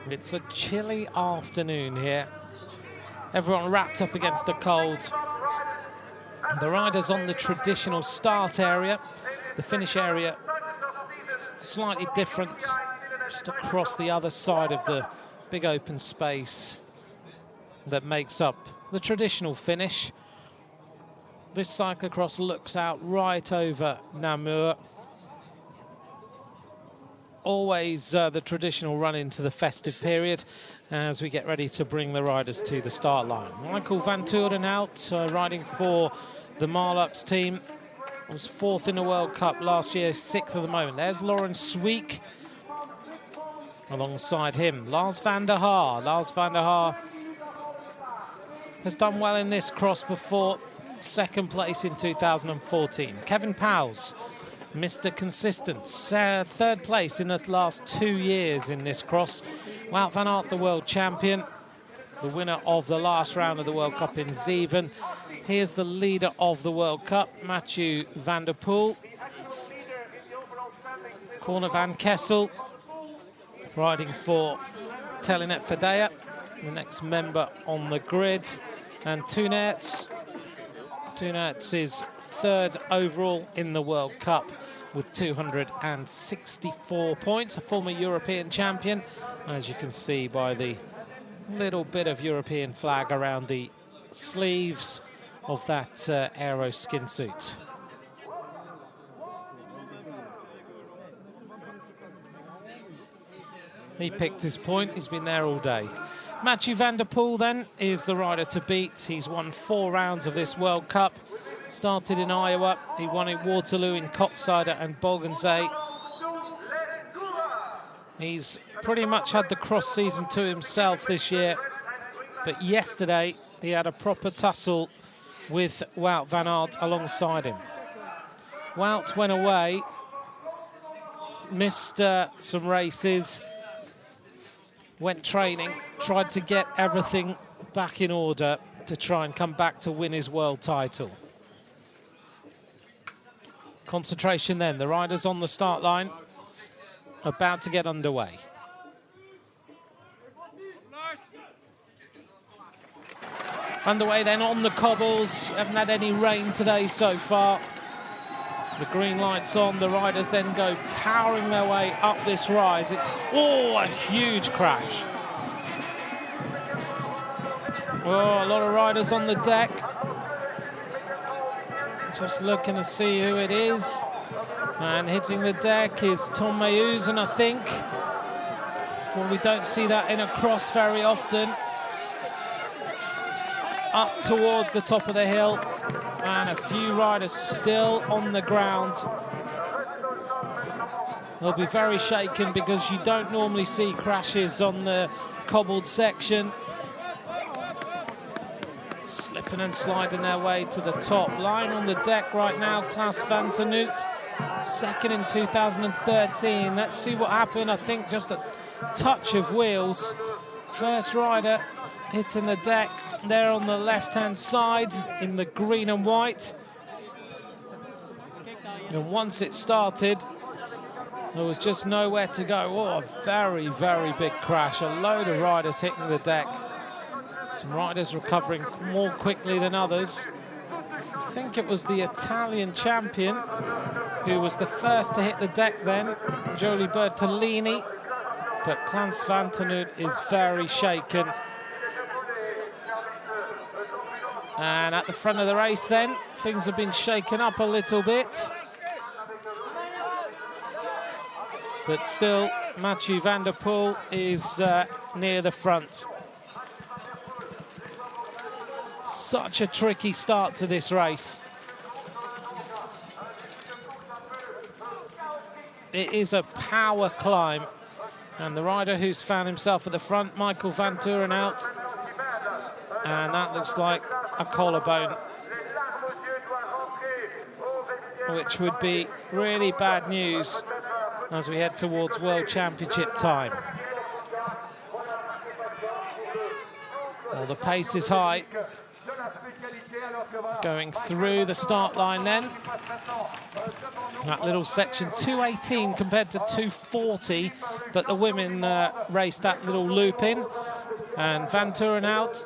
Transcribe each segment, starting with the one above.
It's a chilly afternoon here. Everyone wrapped up against the cold. The riders on the traditional start area. The finish area slightly different, just across the other side of the big open space that makes up the traditional finish. This cyclocross looks out right over Namur. Always the traditional run into the festive period as we get ready to bring the riders to the start line. Michael Vanderpool out, riding for the Marlux team. Was 4th in the World Cup last year, 6th at the moment. There's Laurens Sweeck alongside him. Lars van der Haar. Lars van der Haar has done well in this cross before. 2nd place in 2014. Kevin Powell, Mr. Consistent, 3rd place in the last 2 years in this cross. Wout van Aert, the world champion, the winner of the last round of the World Cup in Zeven. Here's the leader of the World Cup, Matty Vanderpool. Corne van Kessel, riding for Telenet Fidea, the next member on the grid. And Toonerts is 3rd overall in the World Cup with 264 points, a former European champion, as you can see by the little bit of European flag around the sleeves of that aero skin suit. He picked his point, he's been there all day. Matty Vanderpool then is the rider to beat. He's won 4 rounds of this World Cup. Started in Iowa, he won at Waterloo, in Koksijde and Bolgensee. He's pretty much had the cross season to himself this year, but yesterday he had a proper tussle with Wout van Aert alongside him. Wout went away, missed some races, went training, tried to get everything back in order to try and come back to win his world title. Concentration then, the riders on the start line, about to get underway. Underway then on the cobbles, haven't had any rain today so far. The green light's on, the riders then go powering their way up this rise. It's, oh, a huge crash. Oh, a lot of riders on the deck. Just looking to see who it is. And hitting the deck is Tom Meyusen, I think. Well, we don't see that in a cross very often. Up towards the top of the hill. And a few riders still on the ground. They'll be very shaken because you don't normally see crashes on the cobbled section. Slipping and sliding their way to the top. Lying on the deck right now, Klaas van Tenoet, 2nd in 2013. Let's see what happened. I think just a touch of wheels. First rider hitting the deck there on the left-hand side in the green and white. And once it started, there was just nowhere to go. Oh, a very, very big crash. A load of riders hitting the deck. Some riders recovering more quickly than others. I think it was the Italian champion who was the first to hit the deck then, Jolie Bertolini. But Klaas van Tenoet is very shaken. And at the front of the race then, things have been shaken up a little bit. But still, Matty Vanderpool is near the front. Such a tricky start to this race. It is a power climb. And the rider who's found himself at the front, Michael Vanderpool, out. And that looks like a collarbone, which would be really bad news as we head towards World Championship time. Well, the pace is high. Going through the start line then. That little section, 2:18 compared to 2:40 but the women raced that little loop in, and Van Turenhout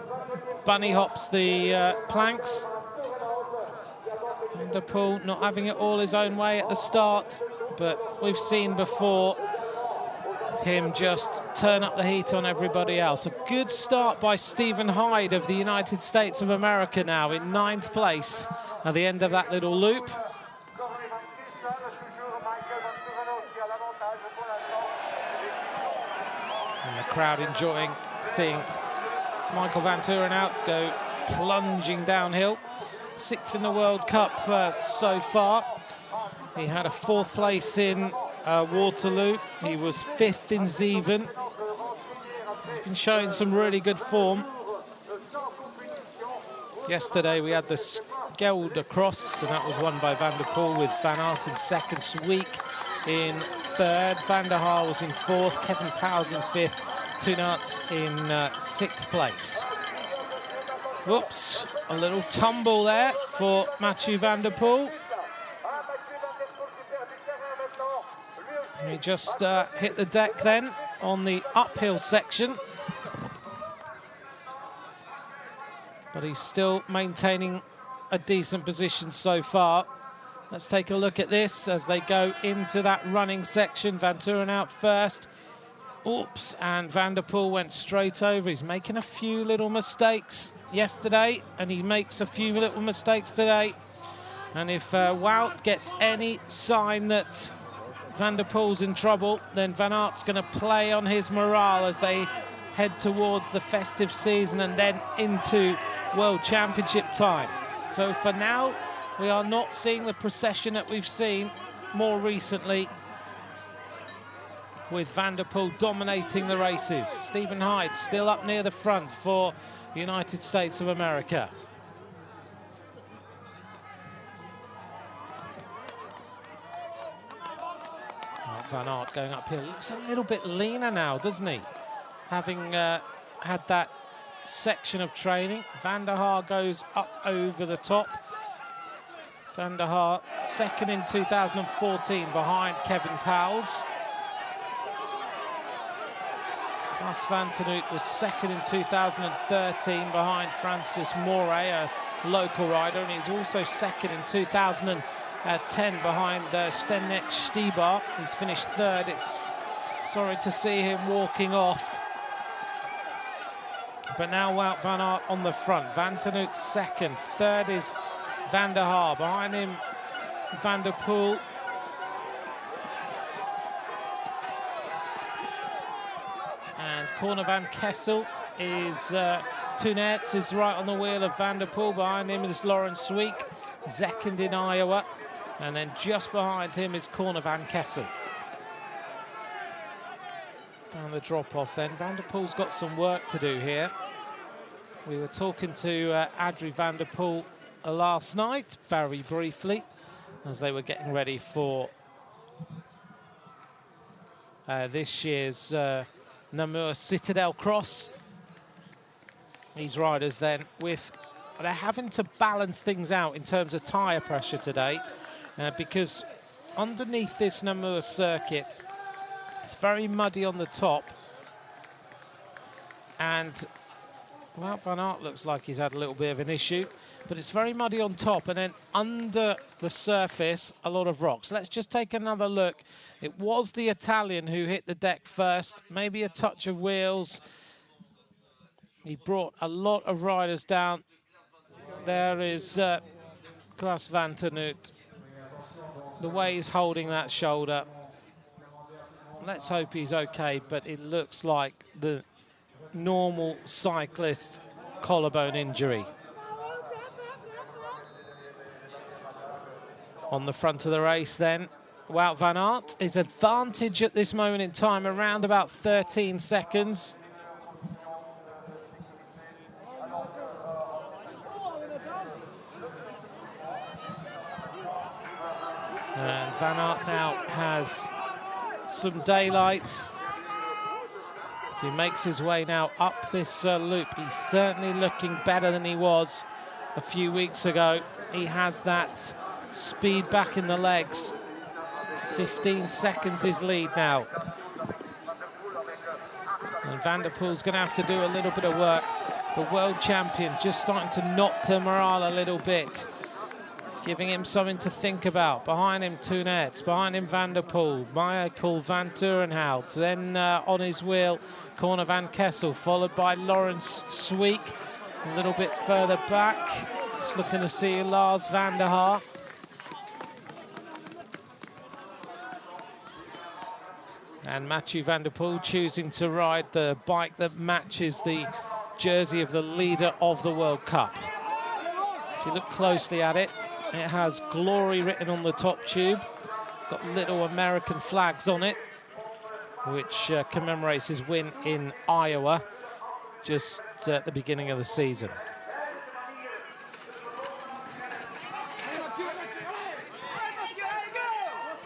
bunny hops the planks. Vanderpool not having it all his own way at the start, but we've seen before him just turn up the heat on everybody else. A good start by Stephen Hyde of the United States of America now in 9th place at the end of that little loop. And the crowd enjoying seeing Michael Van Turenhout go plunging downhill. 6th in the World Cup so far. He had a 4th place in Waterloo. He was 5th in Zeven. Been showing some really good form. Yesterday we had the Cyclo-cross, and that was won by Vanderpool, with Van Aert in 2nd, Sweek in 3rd, Van der Haar was in 4th, Kevin Powell's in 5th, Tunaerts in 6th place. Whoops, a little tumble there for Matty Vanderpool. He just hit the deck then on the uphill section. But he's still maintaining a decent position so far. Let's take a look at this as they go into that running section. Van Turenhout first. Oops, and Vanderpool went straight over. He's making a few little mistakes yesterday, and he makes a few little mistakes today. And if Wout gets any sign that Vanderpool's in trouble, then Van Aert's going to play on his morale as they head towards the festive season and then into World Championship time. So for now, we are not seeing the procession that we've seen more recently, with Vanderpool dominating the races. Stephen Hyde still up near the front for the United States of America. Van Aert going uphill. Looks a little bit leaner now, doesn't he? Having had that section of training. Van der Haar goes up over the top. Van der Haar 2nd in 2014 behind Kevin Powell's. Klaas van Tenoet was 2nd in 2013 behind Francis Moray, a local rider, and he's also 2nd in 2010 behind Stennek Stibar. He's finished 3rd. It's sorry to see him walking off. But now Wout van Aert on the front. Van Tenoet 2nd. 3rd is Van der Haar. Behind him, Vanderpool. And Corne van Kessel is Tunaerts is right on the wheel of Vanderpool. Behind him is Laurens Sweek, 2nd in Iowa. And then just behind him is Corne van Kessel. Down the drop-off then. Vanderpool's got some work to do here. We were talking to Adrie Vanderpool last night, very briefly, as they were getting ready for this year's Namur Citadel Cross. These riders then they're having to balance things out in terms of tyre pressure today, because underneath this Namur circuit, it's very muddy on the top, and Wout van Aert looks like he's had a little bit of an issue, but it's very muddy on top, and then under the surface, a lot of rocks. Let's just take another look. It was the Italian who hit the deck first, maybe a touch of wheels. He brought a lot of riders down. There is Klaas van Tenoet. The way he's holding that shoulder. Let's hope he's okay, but it looks like the normal cyclist collarbone injury. On the front of the race then, Wout van Aert. His advantage at this moment in time, around about 13 seconds. And Van Aert now has some daylight. So he makes his way now up this loop. He's certainly looking better than he was a few weeks ago. He has that speed back in the legs. 15 seconds his lead now. And Vanderpool's going to have to do a little bit of work. The world champion just starting to knock the morale a little bit, giving him something to think about. Behind him, Tunets. Behind him, Vanderpool. Michael Van Turenhout. Then on his wheel, Corne van Kessel, followed by Lawrence Sweek. A little bit further back, just looking to see Lars van der Haar. And Matty Vanderpool choosing to ride the bike that matches the jersey of the leader of the World Cup. If you look closely at it, it has glory written on the top tube. Got little American flags on it, which commemorates his win in Iowa just at the beginning of the season.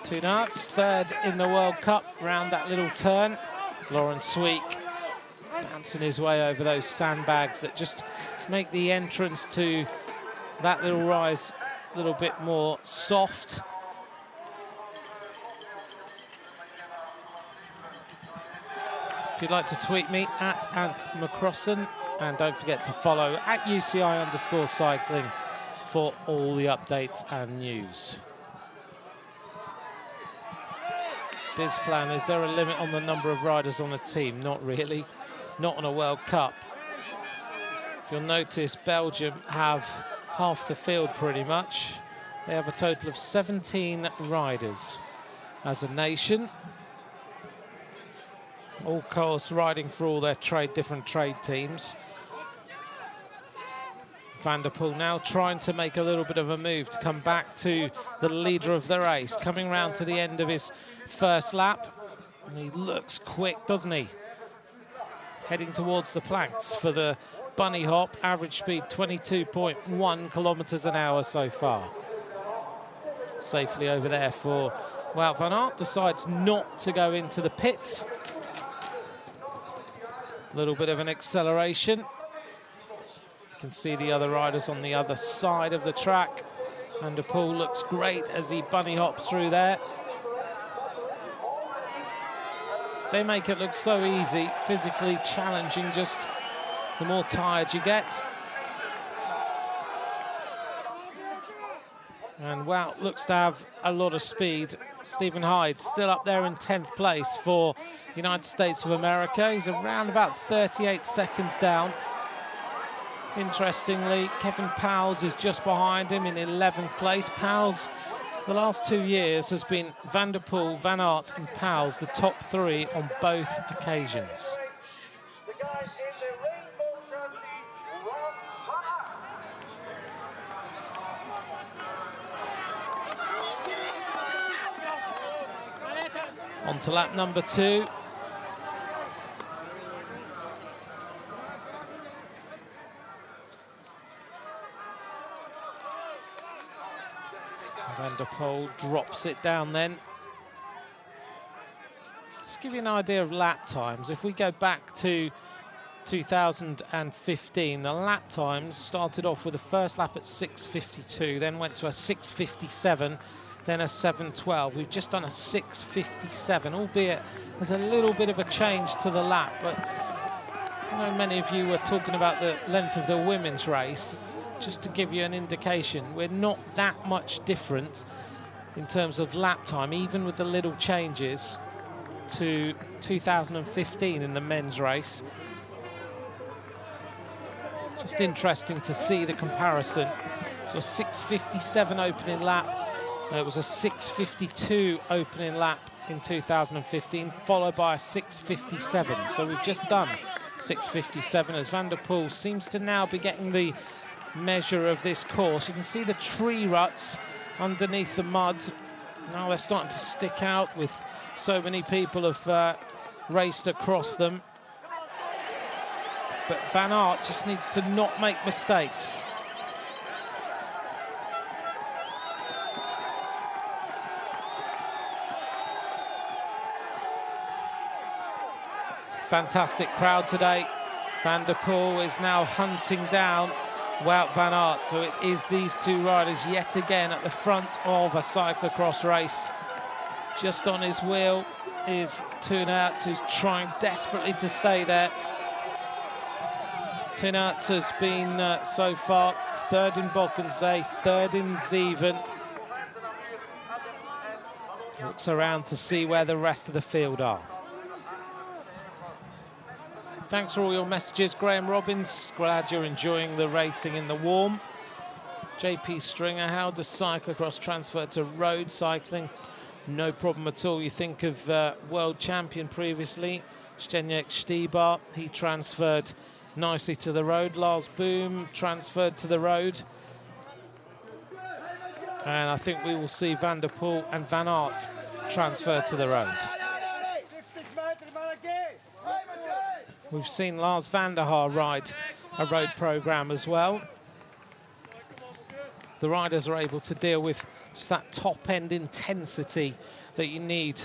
Tunarts, third in the World Cup, round that little turn. Lawrence Sweek bouncing his way over those sandbags that just make the entrance to that little rise a little bit more soft. If you'd like to tweet me, at @McCrossan, and don't forget to follow at UCI_cycling for all the updates and news. Biz plan, is there a limit on the number of riders on a team? Not really, not on a World Cup. If you'll notice, Belgium have half the field pretty much. They have a total of 17 riders as a nation. All course riding for all their different trade teams. Vanderpool now trying to make a little bit of a move to come back to the leader of the race, coming round to the end of his first lap. And he looks quick, doesn't he? Heading towards the planks for the bunny hop, average speed 22.1 kilometers an hour so far. Safely over there for Wout van Aert, decides not to go into the pits. A little bit of an acceleration. You can see the other riders on the other side of the track. Vanderpool looks great as he bunny hops through there. They make it look so easy, physically challenging, just the more tired you get. And Wout looks to have a lot of speed. Stephen Hyde still up there in 10th place for United States of America. He's around about 38 seconds down. Interestingly, Kevin Powell is just behind him in 11th place. Powell's, the last 2 years, has been Vanderpool, Van Aert and Powell's the top three on both occasions. On to lap number 2. Vanderpool drops it down then. Just to give you an idea of lap times, if we go back to 2015, the lap times started off with the first lap at 6:52, then went to a 6:57, then a 7:12. We've just done a 6:57, albeit there's a little bit of a change to the lap, but I know many of you were talking about the length of the women's race. Just to give you an indication, we're not that much different in terms of lap time, even with the little changes to 2015 in the men's race. Just interesting to see the comparison. So a 6:57 opening lap. It was a 6:52 opening lap in 2015, followed by a 6:57. So we've just done 6:57 as Vanderpool seems to now be getting the measure of this course. You can see the tree ruts underneath the mud. Now they're starting to stick out with so many people have raced across them. But Van Aert just needs to not make mistakes. Fantastic crowd today. Vanderpool is now hunting down Wout van Aert, so it is these two riders yet again at the front of a cyclocross race. Just on his wheel, is Tunert, who's trying desperately to stay there. Tunert has been, so far, third in Bokkensee, third in Zeven. Looks around to see where the rest of the field are. Thanks for all your messages, Graham Robbins. Glad you're enjoying the racing in the warm. JP Stringer, how does cyclocross transfer to road cycling? No problem at all. You think of world champion previously, Zdeněk Štýbar. He transferred nicely to the road. Lars Boom transferred to the road. And I think we will see Vanderpool and Van Aert transfer to the road. We've seen Lars van der Haar ride a road programme as well. The riders are able to deal with just that top-end intensity that you need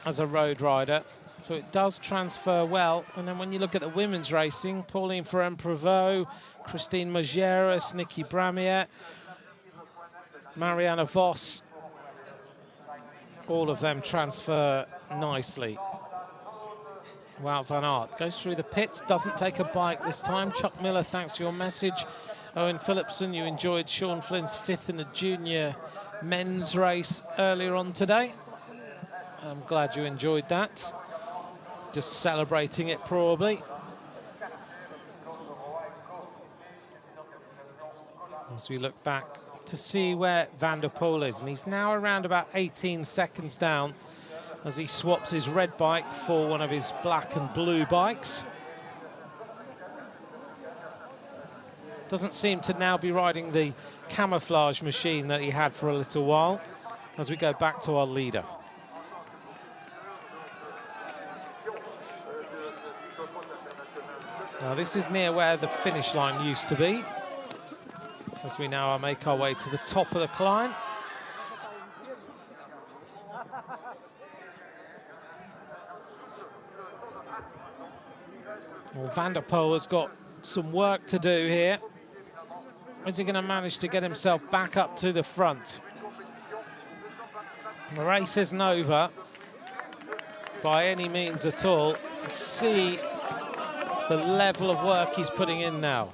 as a road rider. So it does transfer well. And then when you look at the women's racing, Pauline Ferrand-Prévot, Christine Majeras, Nikki Bramier, Marianne Vos, all of them transfer nicely. Wout van Aert goes through the pits, doesn't take a bike this time. Chuck Miller, thanks for your message. Owen Phillipson, you enjoyed Sean Flynn's fifth in the junior men's race earlier on today. I'm glad you enjoyed that. Just celebrating it probably. As we look back to see where Vanderpool is, and he's now around about 18 seconds down as he swaps his red bike for one of his black and blue bikes. Doesn't seem to now be riding the camouflage machine that he had for a little while, as we go back to our leader. Now this is near where the finish line used to be, as we now make our way to the top of the climb. Well, Vanderpool has got some work to do here. Is he going to manage to get himself back up to the front? The race isn't over by any means at all. See the level of work he's putting in now.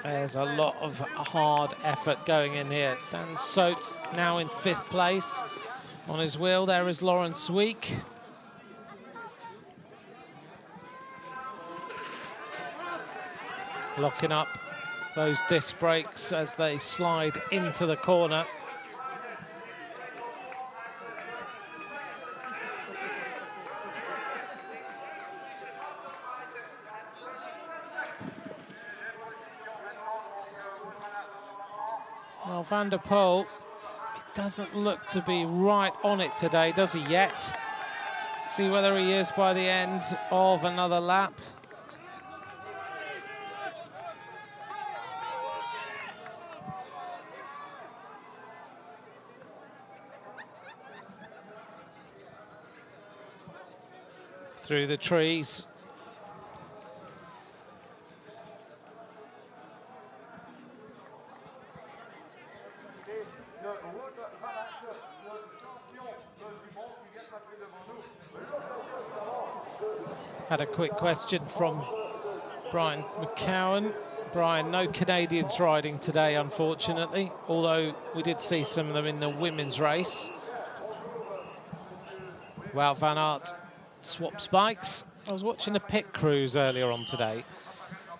There's a lot of hard effort going in here. Dan Soates now in 5th place. On his wheel, there is Lawrence Week. Locking up those disc brakes as they slide into the corner. Well, Vanderpool, it doesn't look to be right on it today, does he yet? See whether he is by the end of another lap. Through the trees. Had a quick question from Brian McCowan. Brian, no Canadians riding today, unfortunately, although we did see some of them in the women's race. Wout van Aert swaps bikes. I was watching the pit crews earlier on today.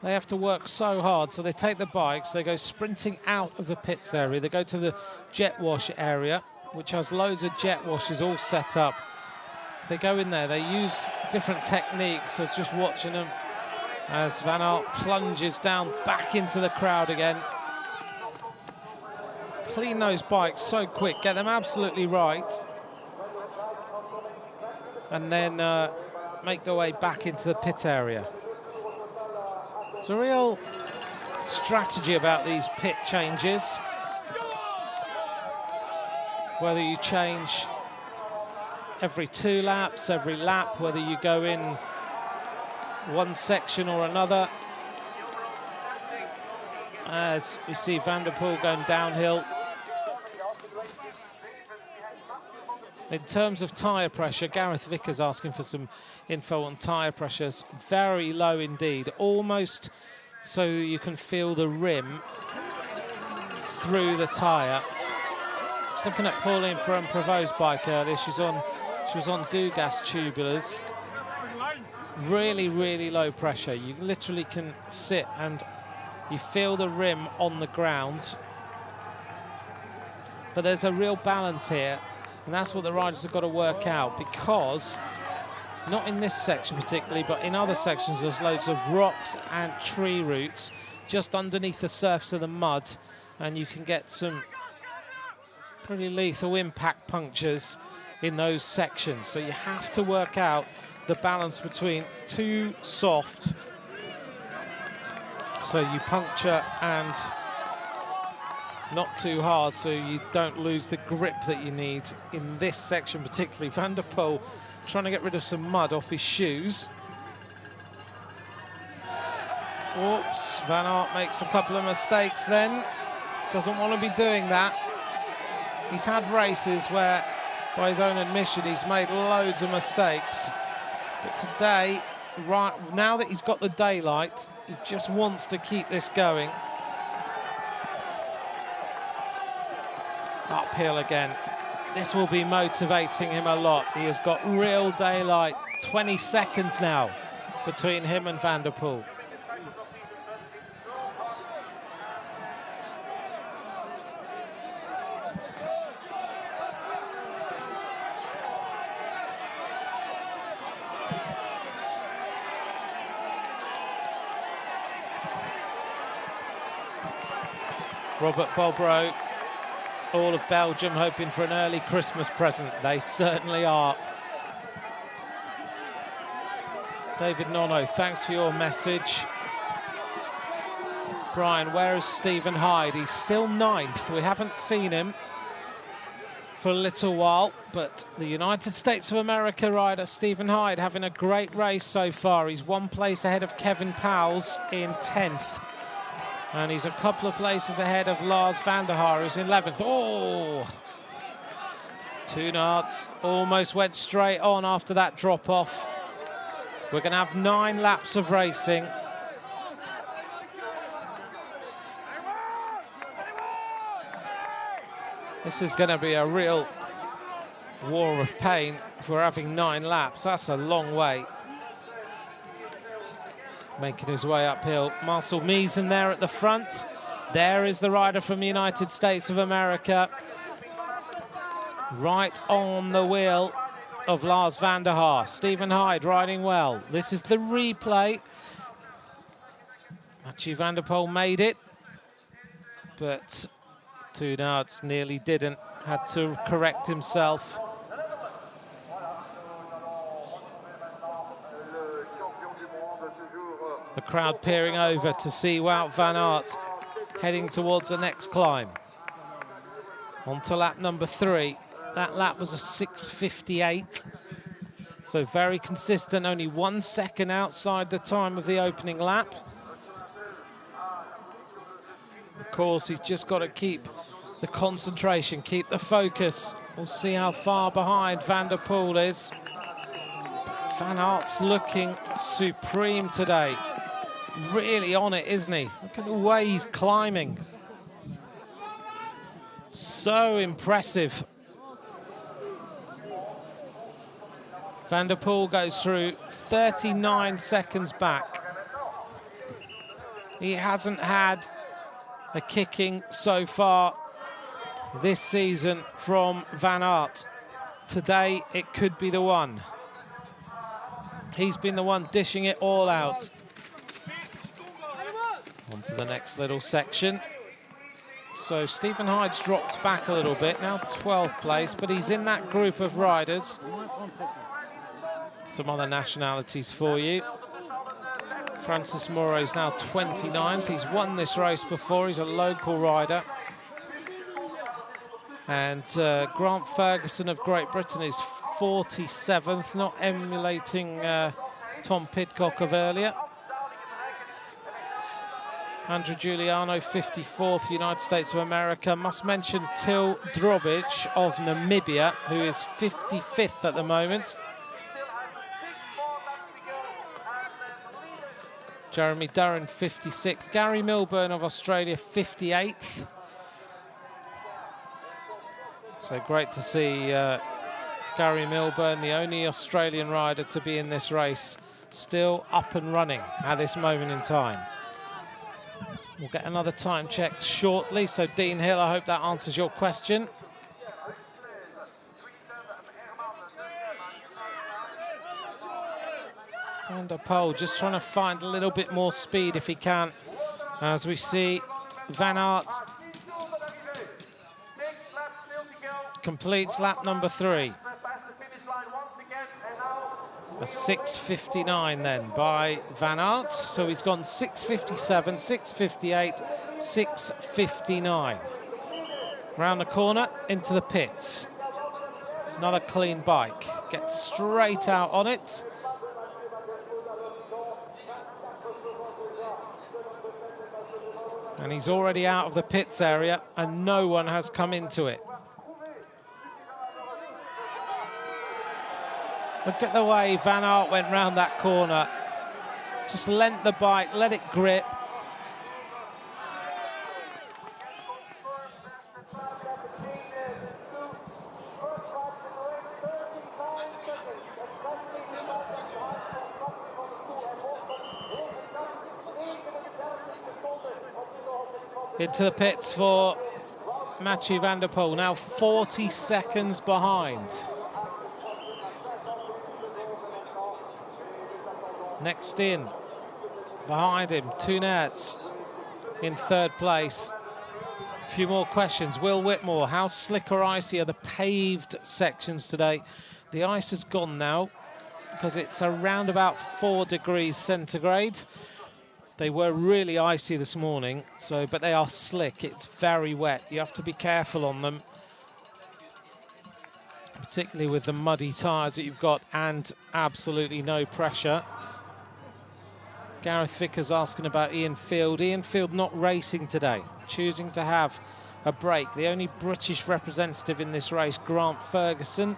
They have to work so hard, so they take the bikes, they go sprinting out of the pits area, they go to the jet wash area, which has loads of jet washes all set up. They go in there, they use different techniques. I was just watching them as Van Aert plunges down back into the crowd again. Clean those bikes so quick, get them absolutely right, and then make their way back into the pit area. It's a real strategy about these pit changes. Whether you change every 2 laps, every lap, whether you go in one section or another. As we see Vanderpool going downhill. In terms of tyre pressure, Gareth Vickers asking for some info on tyre pressures. Very low indeed, almost so you can feel the rim through the tyre. Just looking at Pauline from Prevost bike earlier, she was on Dugas tubulars. Really, really low pressure. You literally can sit and you feel the rim on the ground. But there's a real balance here, and that's what the riders have got to work out, because not in this section particularly, but in other sections there's loads of rocks and tree roots just underneath the surface of the mud, and you can get some pretty lethal impact punctures in those sections. So you have to work out the balance between too soft, so you puncture, and not too hard, so you don't lose the grip that you need in this section particularly. Vanderpool trying to get rid of some mud off his shoes. Oops, Van Aert makes a couple of mistakes then. Doesn't want to be doing that. He's had races where, by his own admission, he's made loads of mistakes. But today, right now that he's got the daylight, he just wants to keep this going. Uphill again. This will be motivating him a lot. He has got real daylight. 20 seconds now between him and Vanderpool. Robert Bobro, all of Belgium hoping for an early Christmas present. They certainly are. David Nono, thanks for your message. Brian, where is Stephen Hyde? He's still 9th. We haven't seen him for a little while, but the United States of America rider Stephen Hyde having a great race so far. He's 1 place ahead of Kevin Powell in 10th. And he's a couple of places ahead of Lars van der Haar, who's in 11th. Oh! Toonarts almost went straight on after that drop-off. We're going to have 9 laps of racing. This is going to be a real war of pain if we're having 9 laps. That's a long way. Making his way uphill. Marcel Miesen there at the front. There is the rider from the United States of America. Right on the wheel of Lars van der Haar. Stephen Hyde riding well. This is the replay. Matty Vanderpool made it, but Toonarts nearly didn't. Had to correct himself. The crowd peering over to see Wout van Aert heading towards the next climb. On to lap number 3. That lap was a 6:58. So very consistent, only 1 second outside the time of the opening lap. Of course, he's just got to keep the concentration, keep the focus. We'll see how far behind Vanderpool is. Van Aert's looking supreme today. Really on it, isn't he? Look at the way he's climbing. So impressive. Vanderpool goes through 39 seconds back. He hasn't had a kicking so far this season from Van Aert. Today, it could be the one. He's been the one dishing it all out. On to the next little section. So Stephen Hyde's dropped back a little bit, now 12th place, but he's in that group of riders. Some other nationalities for you. Francis Moreau's now 29th. He's won this race before. He's a local rider. And Grant Ferguson of Great Britain is 47th, not emulating Tom Pidcock of earlier. Andrew Giuliano, 54th, United States of America. Must mention Till Drobic of Namibia, who is 55th at the moment. Jeremy Durran, 56th. Gary Milburn of Australia, 58th. So great to see Gary Milburn, the only Australian rider to be in this race, still up and running at this moment in time. We'll get another time check shortly. So Dean Hill, I hope that answers your question. Vanderpool just trying to find a little bit more speed if he can. As we see Van Aert completes lap number 3. A 6:59 then by Van Aert. So he's gone 6:57, 6:58, 6:59. Round the corner into the pits. Another clean bike. Gets straight out on it. And he's already out of the pits area and no one has come into it. Look at the way Van Aert went round that corner. Just lent the bike, let it grip. Into the pits for Matty Vanderpool, now 40 seconds behind. Next in, behind him, Tunerts in 3rd place. A few more questions. Will Whitmore, how slick or icy are the paved sections today? The ice has gone now because it's around about 4 degrees centigrade. They were really icy this morning, but they are slick. It's very wet. You have to be careful on them, particularly with the muddy tyres that you've got and absolutely no pressure. Gareth Vickers asking about Ian Field. Ian Field not racing today, choosing to have a break. The only British representative in this race, Grant Ferguson.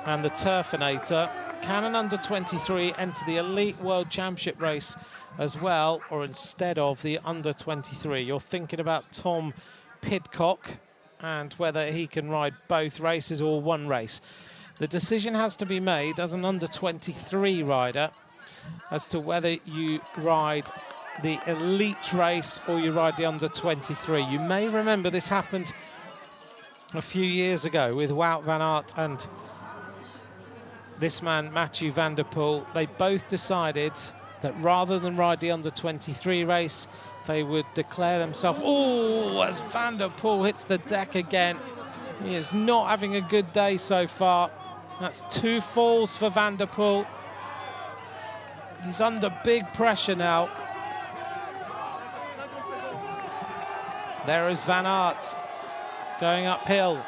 And the Turfinator. Can an under-23 enter the Elite World Championship race as well, or instead of the under-23? You're thinking about Tom Pidcock and whether he can ride both races or one race. The decision has to be made as an under-23 rider as to whether you ride the elite race or you ride the under-23. You may remember this happened a few years ago with Wout van Aert and this man, Matty Vanderpool. They both decided that rather than ride the under-23 race, they would declare themselves. Oh, as Vanderpool hits the deck again. He is not having a good day so far. That's 2 falls for Vanderpool. He's under big pressure now. There is Van Aert going uphill.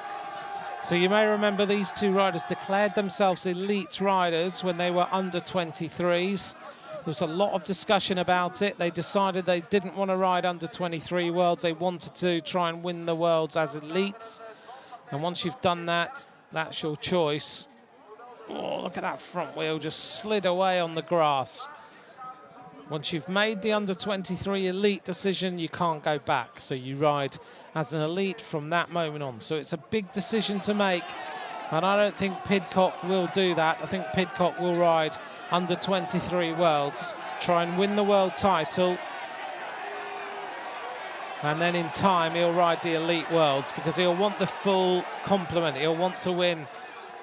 So you may remember these 2 riders declared themselves elite riders when they were under-23s. There was a lot of discussion about it. They decided they didn't want to ride under-23 Worlds. They wanted to try and win the Worlds as elites. And once you've done that, that's your choice. Oh, look at that front wheel just slid away on the grass. Once you've made the under-23 elite decision, you can't go back. So you ride as an elite from that moment on. So it's a big decision to make. And I don't think Pidcock will do that. I think Pidcock will ride under-23 Worlds, try and win the world title. And then in time, he'll ride the Elite Worlds because he'll want the full complement. He'll want to win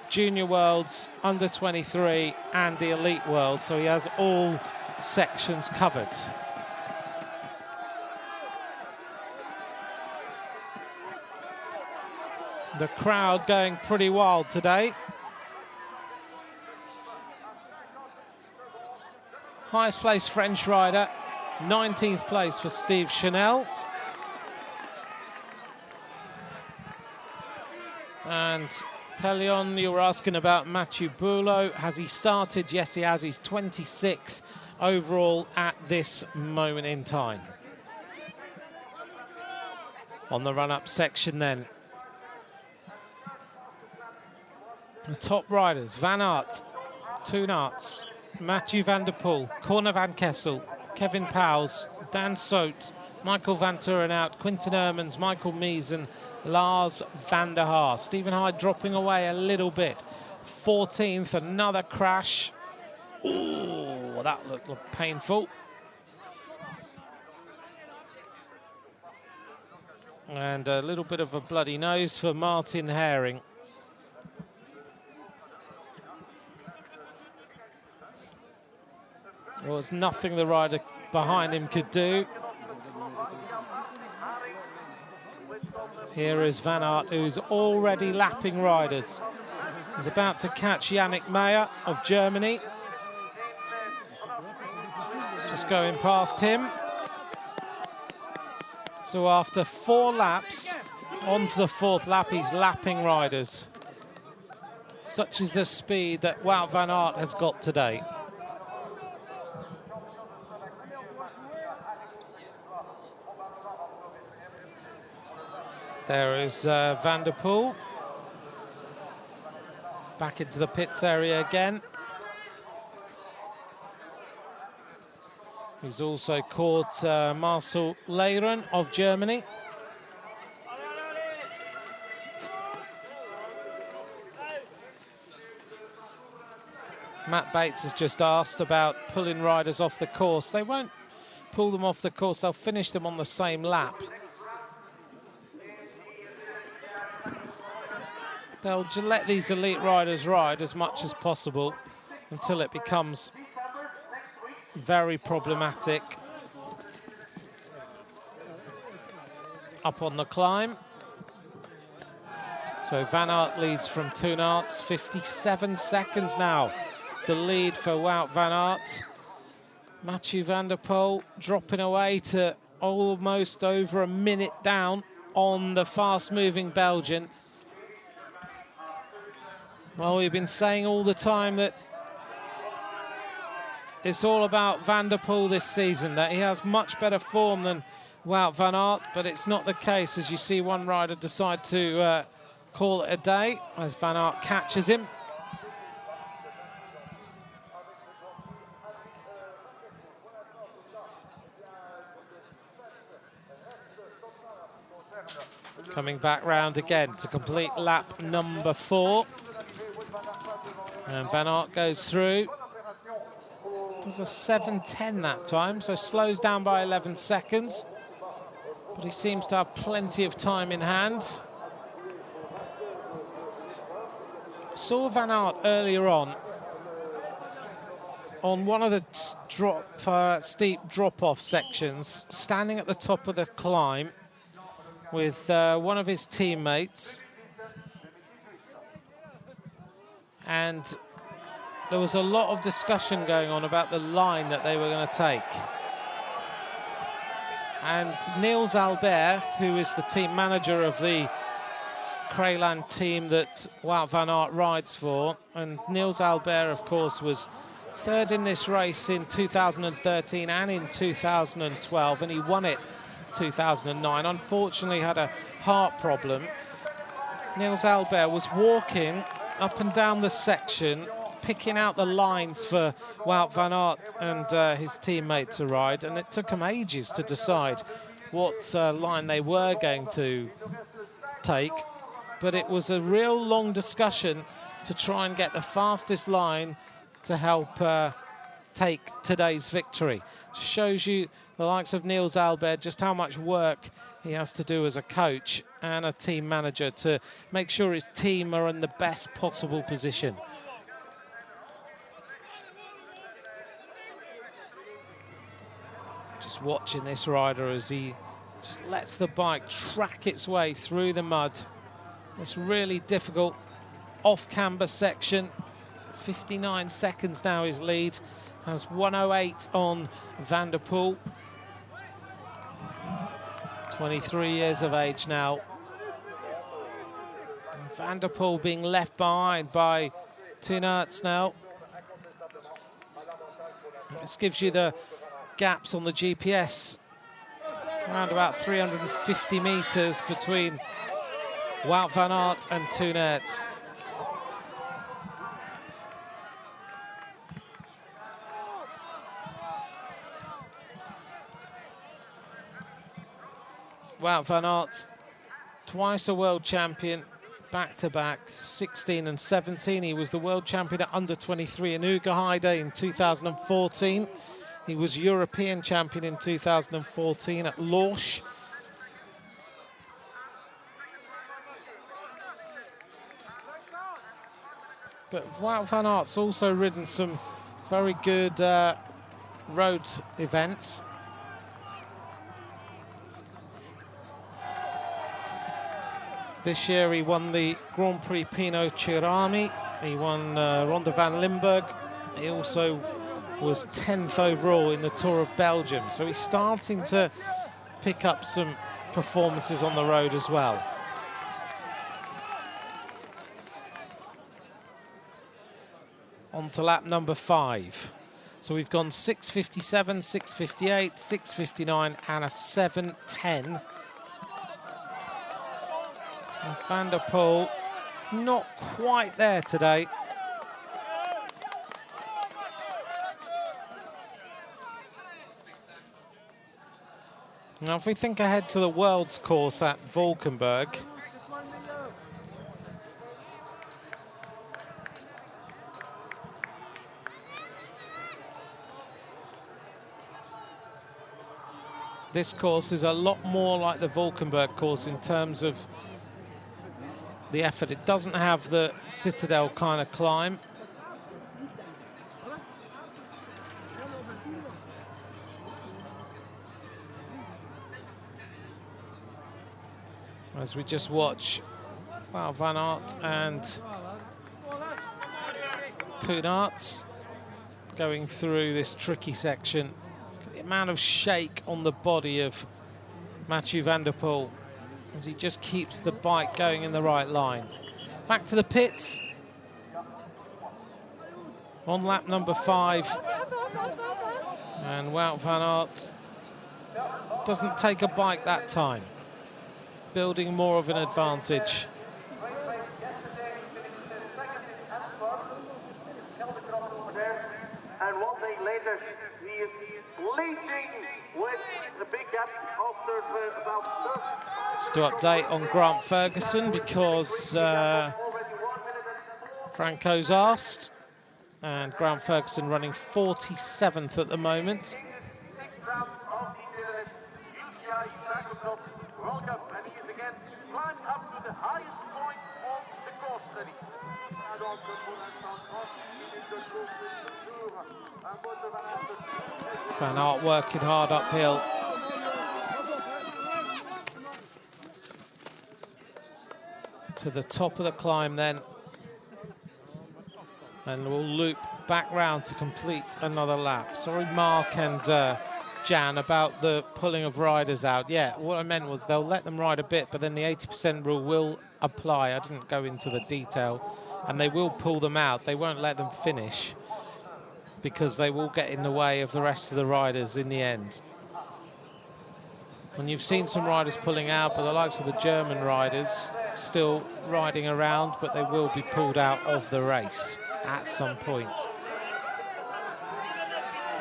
Junior Worlds, under-23 and the Elite Worlds. So he has all sections covered. The crowd going pretty wild today. Highest placed French rider, 19th place for Steve Chanel. And Pelion, you were asking about Matthew Boulot. Has he started? Yes, he has. He's 26th overall at this moment in time. On the run-up section then. The top riders, Van Aert, Toon Aerts, Matty Vanderpool, Corne van Kessel, Kevin Powell, Dan Soot, Michael van Turenhout, Quinten Hermans, Michael Mies and Lars van der Haar. Stephen Hyde dropping away a little bit. 14th, another crash. Oh, that looked painful. And a little bit of a bloody nose for Martin Herring. There was nothing the rider behind him could do. Here is Van Aert, who's already lapping riders. He's about to catch Yannick Meyer of Germany. Just going past him. So after 4 laps, on for the 4th lap, he's lapping riders. Such is the speed that Wout van Aert has got today. There is Vanderpool. Back into the pits area again. He's also caught Marcel Leyren of Germany. Matt Bates has just asked about pulling riders off the course. They won't pull them off the course, they'll finish them on the same lap. They'll let these elite riders ride as much as possible until it becomes very problematic. Up on the climb. So Van Aert leads from Toon Aerts, 57 seconds now. The lead for Wout van Aert. Matthew Vanderpool dropping away to almost over a minute down on the fast-moving Belgian. Well, we've been saying all the time that it's all about Vanderpool this season, that he has much better form than Wout van Aert, but it's not the case as you see one rider decide to call it a day as Van Aert catches him. Coming back round again to complete lap number 4. And Van Aert goes through. Does a 7:10 that time, so slows down by 11 seconds. But he seems to have plenty of time in hand. Saw Van Aert earlier on one of the steep drop-off sections, standing at the top of the climb with one of his teammates. And there was a lot of discussion going on about the line that they were going to take. And Niels Albert, who is the team manager of the Crayland team that Wout van Aert rides for, and Niels Albert, of course, was 3rd in this race in 2013 and in 2012, and he won it 2009. Unfortunately, had a heart problem. Niels Albert was walking up and down the section, picking out the lines for Wout van Aert and his teammate to ride, and it took them ages to decide what line they were going to take. But it was a real long discussion to try and get the fastest line to help take today's victory. Shows you the likes of Niels Albert, just how much work he has to do as a coach and a team manager to make sure his team are in the best possible position. Just watching this rider as he just lets the bike track its way through the mud. It's really difficult off-camber section. 59 seconds now his lead. Has 1:08 on Vanderpool. 23 years of age now. Vanderpool being left behind by Tunerts now. This gives you the gaps on the GPS. Around about 350 meters between Wout van Aert and Tunerts. Wout van Aert, twice a world champion, back-to-back, 16 and 17. He was the world champion at under-23 in Hyde in 2014. He was European champion in 2014 at Lorsch. But Wout van Aert's also ridden some very good road events. This year he won the Grand Prix Pino Cirami. He won Ronde van Limburg. He also was 10th overall in the Tour of Belgium. So he's starting to pick up some performances on the road as well. On to lap number 5. So we've gone 6:57, 6:58, 6:59 and a 7:10. And Vanderpool not quite there today. Now, if we think ahead to the World's course at Valkenburg, this course is a lot more like the Valkenburg course in terms of the effort. It doesn't have the Citadel kind of climb. As we just watch Wout van Aert and Tunerts going through this tricky section. The amount of shake on the body of Matty Vanderpool as he just keeps the bike going in the right line. Back to the pits. On lap number 5. And Wout van Aert doesn't take a bike that time, building more of an advantage. And 1 day later, he is leading with a big gap after about 30. Just to update on Grant Ferguson, because Franco's asked, and Grant Ferguson running 47th at the moment. UCI Cyclo-cross World Cup, and he is again climbed up to the highest point of the course study. Van Aert working hard uphill. To the top of the climb then. And we'll loop back round to complete another lap. Sorry, Mark and Jan, about the pulling of riders out. Yeah, what I meant was they'll let them ride a bit, but then the 80% rule will apply. I didn't go into the detail. And they will pull them out. They won't let them finish because they will get in the way of the rest of the riders in the end. And you've seen some riders pulling out, but the likes of the German riders still riding around, but they will be pulled out of the race at some point.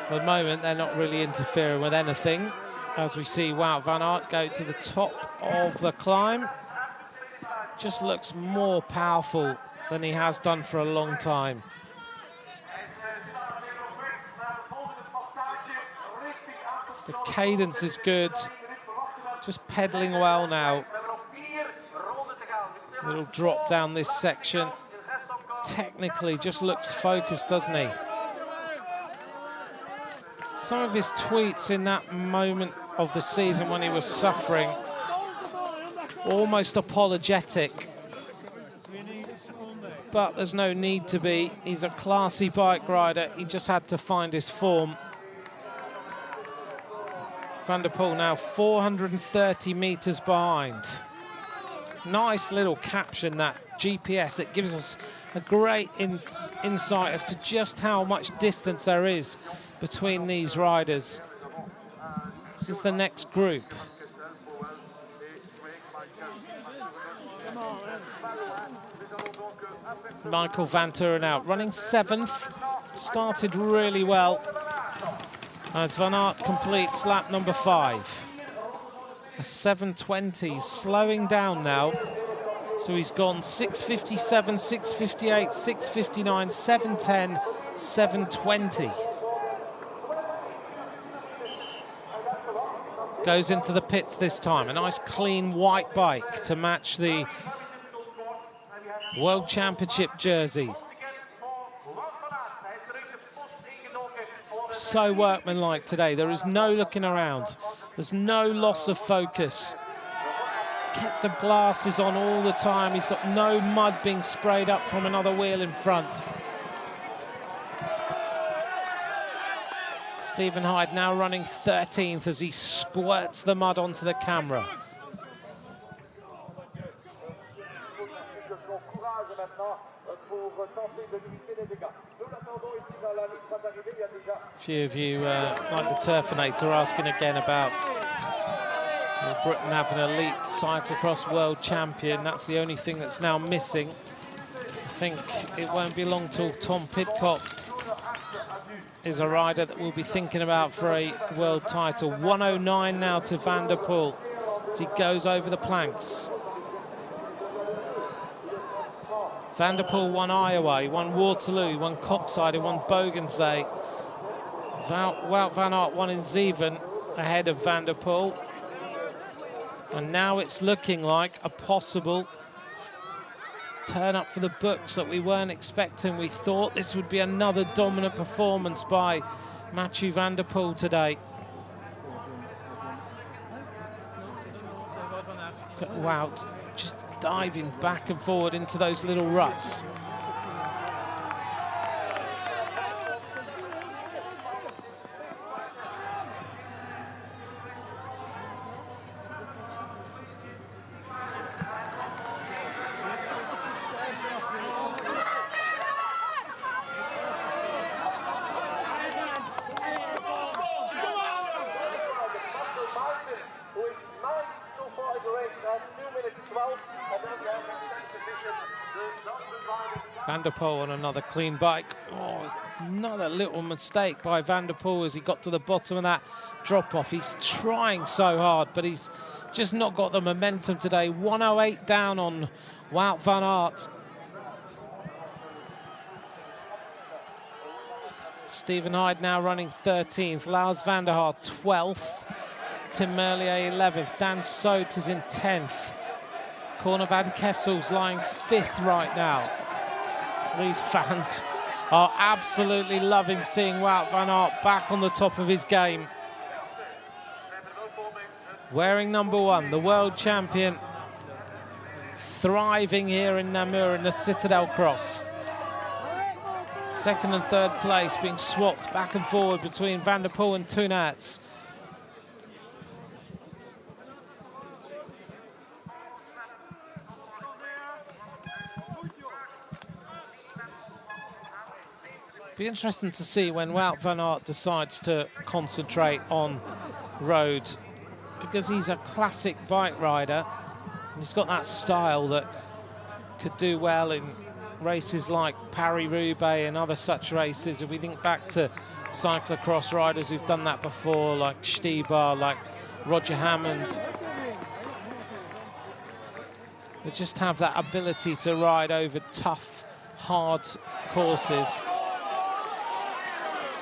For the moment, they're not really interfering with anything, as we see Wout van Aert go to the top of the climb. Just looks more powerful than he has done for a long time. The cadence is good, just pedaling well now. Little drop down this section. Technically just looks focused, doesn't he? Some of his tweets in that moment of the season when he was suffering, almost apologetic. But there's no need to be. He's a classy bike rider. He just had to find his form. Vanderpool now 430 meters behind. Nice little caption, that GPS. It gives us a great insight as to just how much distance there is between these riders. This is the next group. Michael Vanturen out, running 7th. Started really well as Van Aert completes lap number 5. A 7:20, slowing down now. So he's gone 6:57, 6:58, 6:59, 7:10, 7:20. Goes into the pits this time. A nice clean white bike to match the World Championship jersey. So workmanlike today. There is no looking around. There's no loss of focus. Kept the glasses on all the time. He's got no mud being sprayed up from another wheel in front. Stephen Hyde now running 13th as he squirts the mud onto the camera. A few of you, like the Turfinator, asking again about Britain having an elite cyclocross world champion. That's the only thing that's now missing. I think it won't be long till Tom Pidcock is a rider that we'll be thinking about for a world title. 109 now to Vanderpool as he goes over the planks. Vanderpool won Iowa, he won Waterloo, he won Coxside, he won Bogensay. Wout van Aert won in Zeven ahead of Vanderpool. And now it's looking like a possible turn up for the books that we weren't expecting. We thought this would be another dominant performance by Matty Vanderpool today. Wout just diving back and forward into those little ruts. Vanderpool on another clean bike. Oh, another little mistake by Vanderpool as he got to the bottom of that drop-off. He's trying so hard, but he's just not got the momentum today. 108 down on Wout van Aert. Stephen Hyde now running 13th. Lars van der Haar 12th. Tim Merlier 11th. Dan Soot is in 10th. Corne van Kessel's lying 5th right now. These fans are absolutely loving seeing Wout van Aert back on the top of his game. Wearing number 1, the world champion, thriving here in Namur in the Citadel Cross. Second and third place being swapped back and forward between Vanderpool and Toenaerts. Be interesting to see when Wout van Aert decides to concentrate on road, because he's a classic bike rider and he's got that style that could do well in races like Paris-Roubaix and other such races. If we think back to cyclocross riders who've done that before, like Stibar, like Roger Hammond, they just have that ability to ride over tough, hard courses.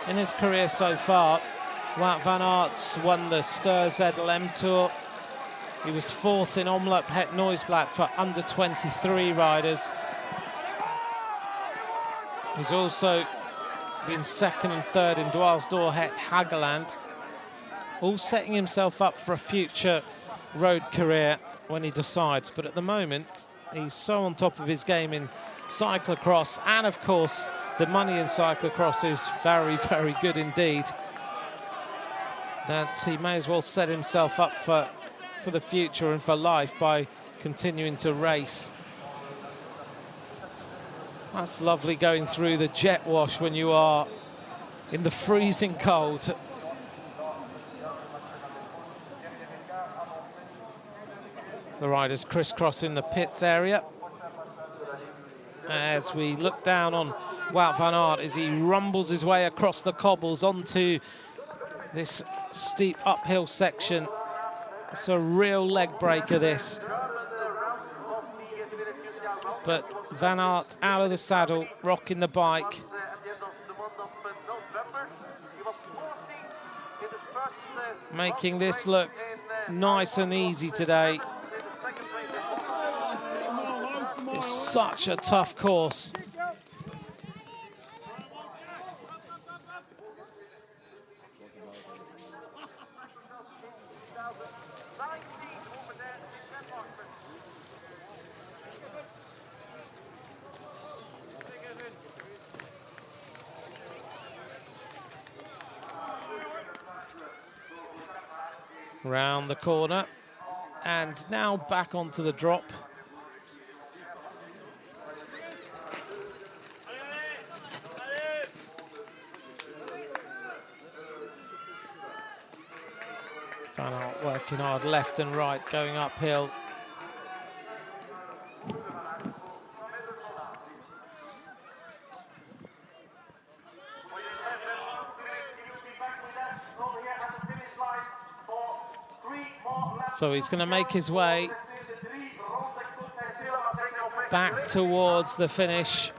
In his career so far, Wout van Aert's won the Ster ZLM Tour. He was 4th in Omloop Het Nieuwsblad for under 23 riders. He's also been 2nd and 3rd in Dwaalsdor Het Hageland, all setting himself up for a future road career when he decides. But at the moment, he's so on top of his game in cyclocross, and of course, the money in cyclocross is very, very good indeed, that he may as well set himself up for the future and for life by continuing to race. That's lovely going through the jet wash when you are in the freezing cold. The riders crisscrossing the pits area. As we look down on Wout van Aert as he rumbles his way across the cobbles onto this steep uphill section. It's a real leg breaker, this. But Van Aert out of the saddle, rocking the bike. Making this look nice and easy today. It's such a tough course. Round the corner, and now back onto the drop. Van Aert working hard left and right, going uphill. So he's going to make his way back towards the finish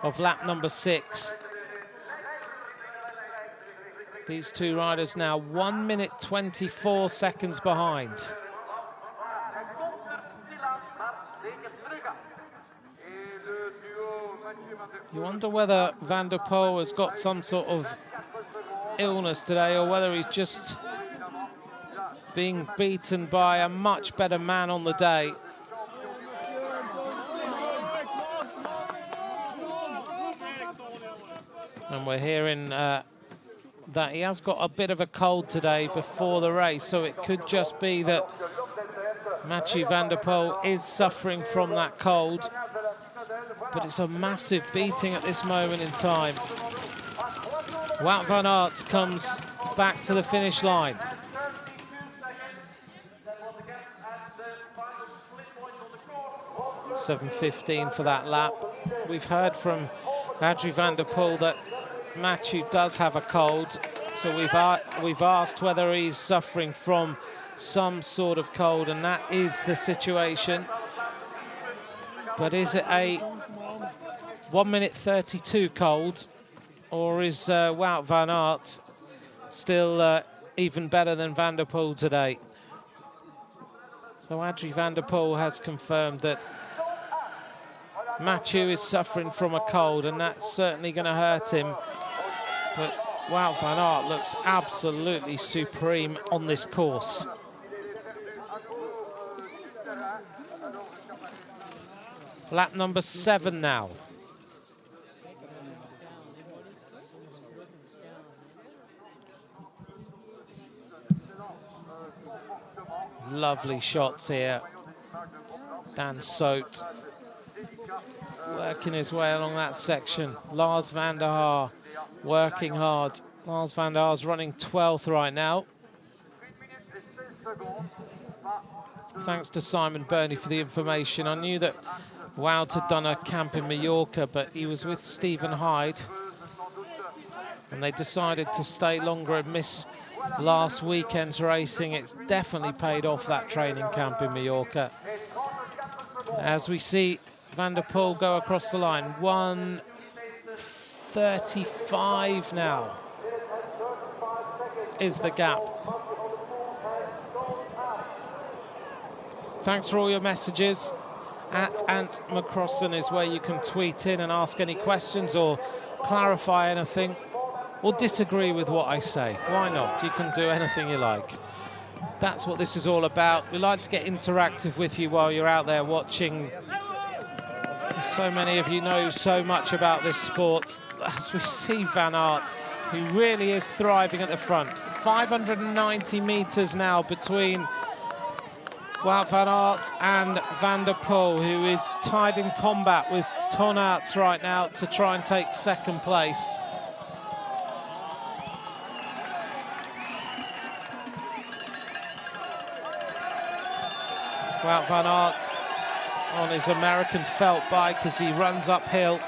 of lap number 6. These two riders now 1 minute 24 seconds behind. You wonder whether Vanderpool has got some sort of illness today, or whether he's just being beaten by a much better man on the day. And we're hearing that he has got a bit of a cold today before the race, so it could just be that Matty Vanderpool is suffering from that cold. But it's a massive beating at this moment in time. Wout van Aert comes back to the finish line. 7:15 for that lap. We've heard from Matty Vanderpool that Matthew does have a cold, so we've asked whether he's suffering from some sort of cold, and that is the situation. But is it a 1 minute 32 cold, or is Wout van Aert still even better than Vanderpool today? So Matty Vanderpool has confirmed that Matthew is suffering from a cold, and that's certainly going to hurt him. But Wout van Aert looks absolutely supreme on this course. Lap number 7 now. Lovely shots here. Dan Soot working his way along that section. Lars van der Haar working hard. Lars van der Haar's running 12th right now. Thanks to Simon Burney for the information. I knew that Wout had done a camp in Mallorca, but he was with Stephen Hyde, and they decided to stay longer and miss last weekend's racing. It's definitely paid off, that training camp in Mallorca. As we see Vanderpool go across the line, 1:35 now is the gap. Thanks for all your messages. @Ant McCrossan is where you can tweet in and ask any questions or clarify anything or disagree with what I say. Why not? You can do anything you like. That's what this is all about. We like to get interactive with you while you're out there watching. So many of you know so much about this sport. As we see Van Aert, who really is thriving at the front. 590 meters now between Wout van Aert and Vanderpool, who is tied in combat with Ton Aerts right now to try and take second place. Wout van Aert on his American felt bike as he runs uphill.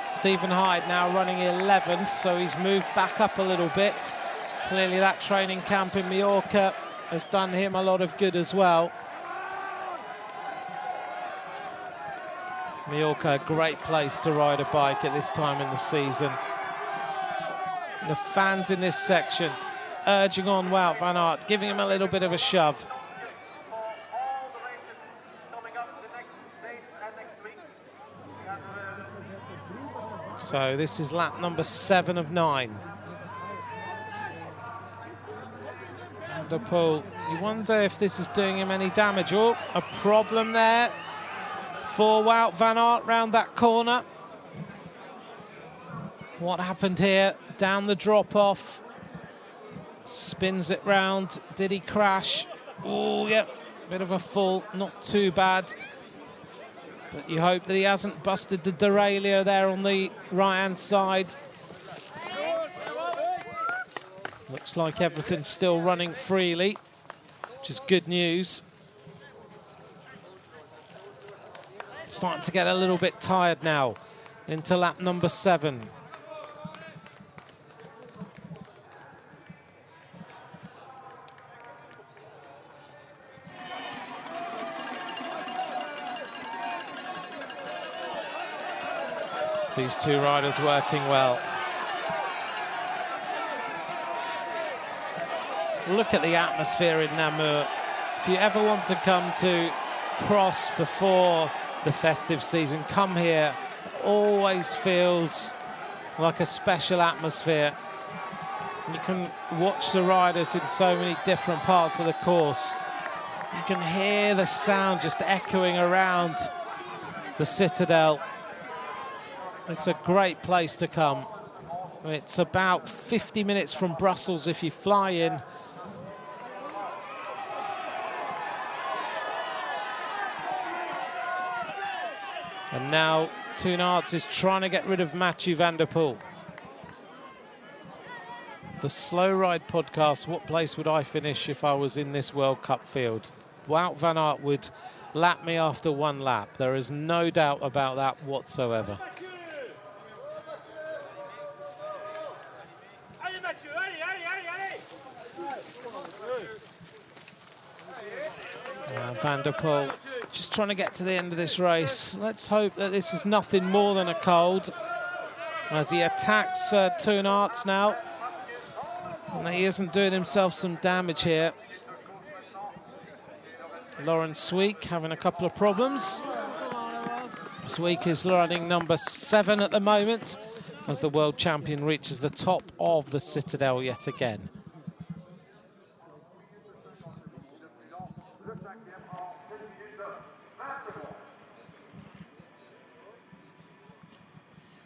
Stephen Hyde now running 11th, so he's moved back up a little bit. Clearly that training camp in Mallorca has done him a lot of good as well. Mallorca, a great place to ride a bike at this time in the season. The fans in this section urging on Wout van Aert, giving him a little bit of a shove. So this is lap number 7 of 9. Vanderpool, you wonder if this is doing him any damage. Oh, a problem there for Wout van Aert round that corner. What happened here? Down the drop-off. Spins it round. Did he crash? Oh, yeah, bit of a fall, not too bad. But you hope that he hasn't busted the derailleur there on the right-hand side. Looks like everything's still running freely, which is good news. Starting to get a little bit tired now into lap number 7. These two riders working well. Look at the atmosphere in Namur. If you ever want to come to cross before the festive season, come here. It always feels like a special atmosphere. You can watch the riders in so many different parts of the course. You can hear the sound just echoing around the Citadel. It's a great place to come. It's about 50 minutes from Brussels if you fly in. And now Ton Aerts is trying to get rid of Matty Vanderpool. The Slow Ride podcast, what place would I finish if I was in this World Cup field? Wout van Aert would lap me after one lap. There is no doubt about that whatsoever. Vanderpool just trying to get to the end of this race. Let's hope that this is nothing more than a cold as he attacks Ton Aerts now. And he isn't doing himself some damage here. Lauren Sweek having a couple of problems. Sweek is running number 7 at the moment as the world champion reaches the top of the Citadel yet again.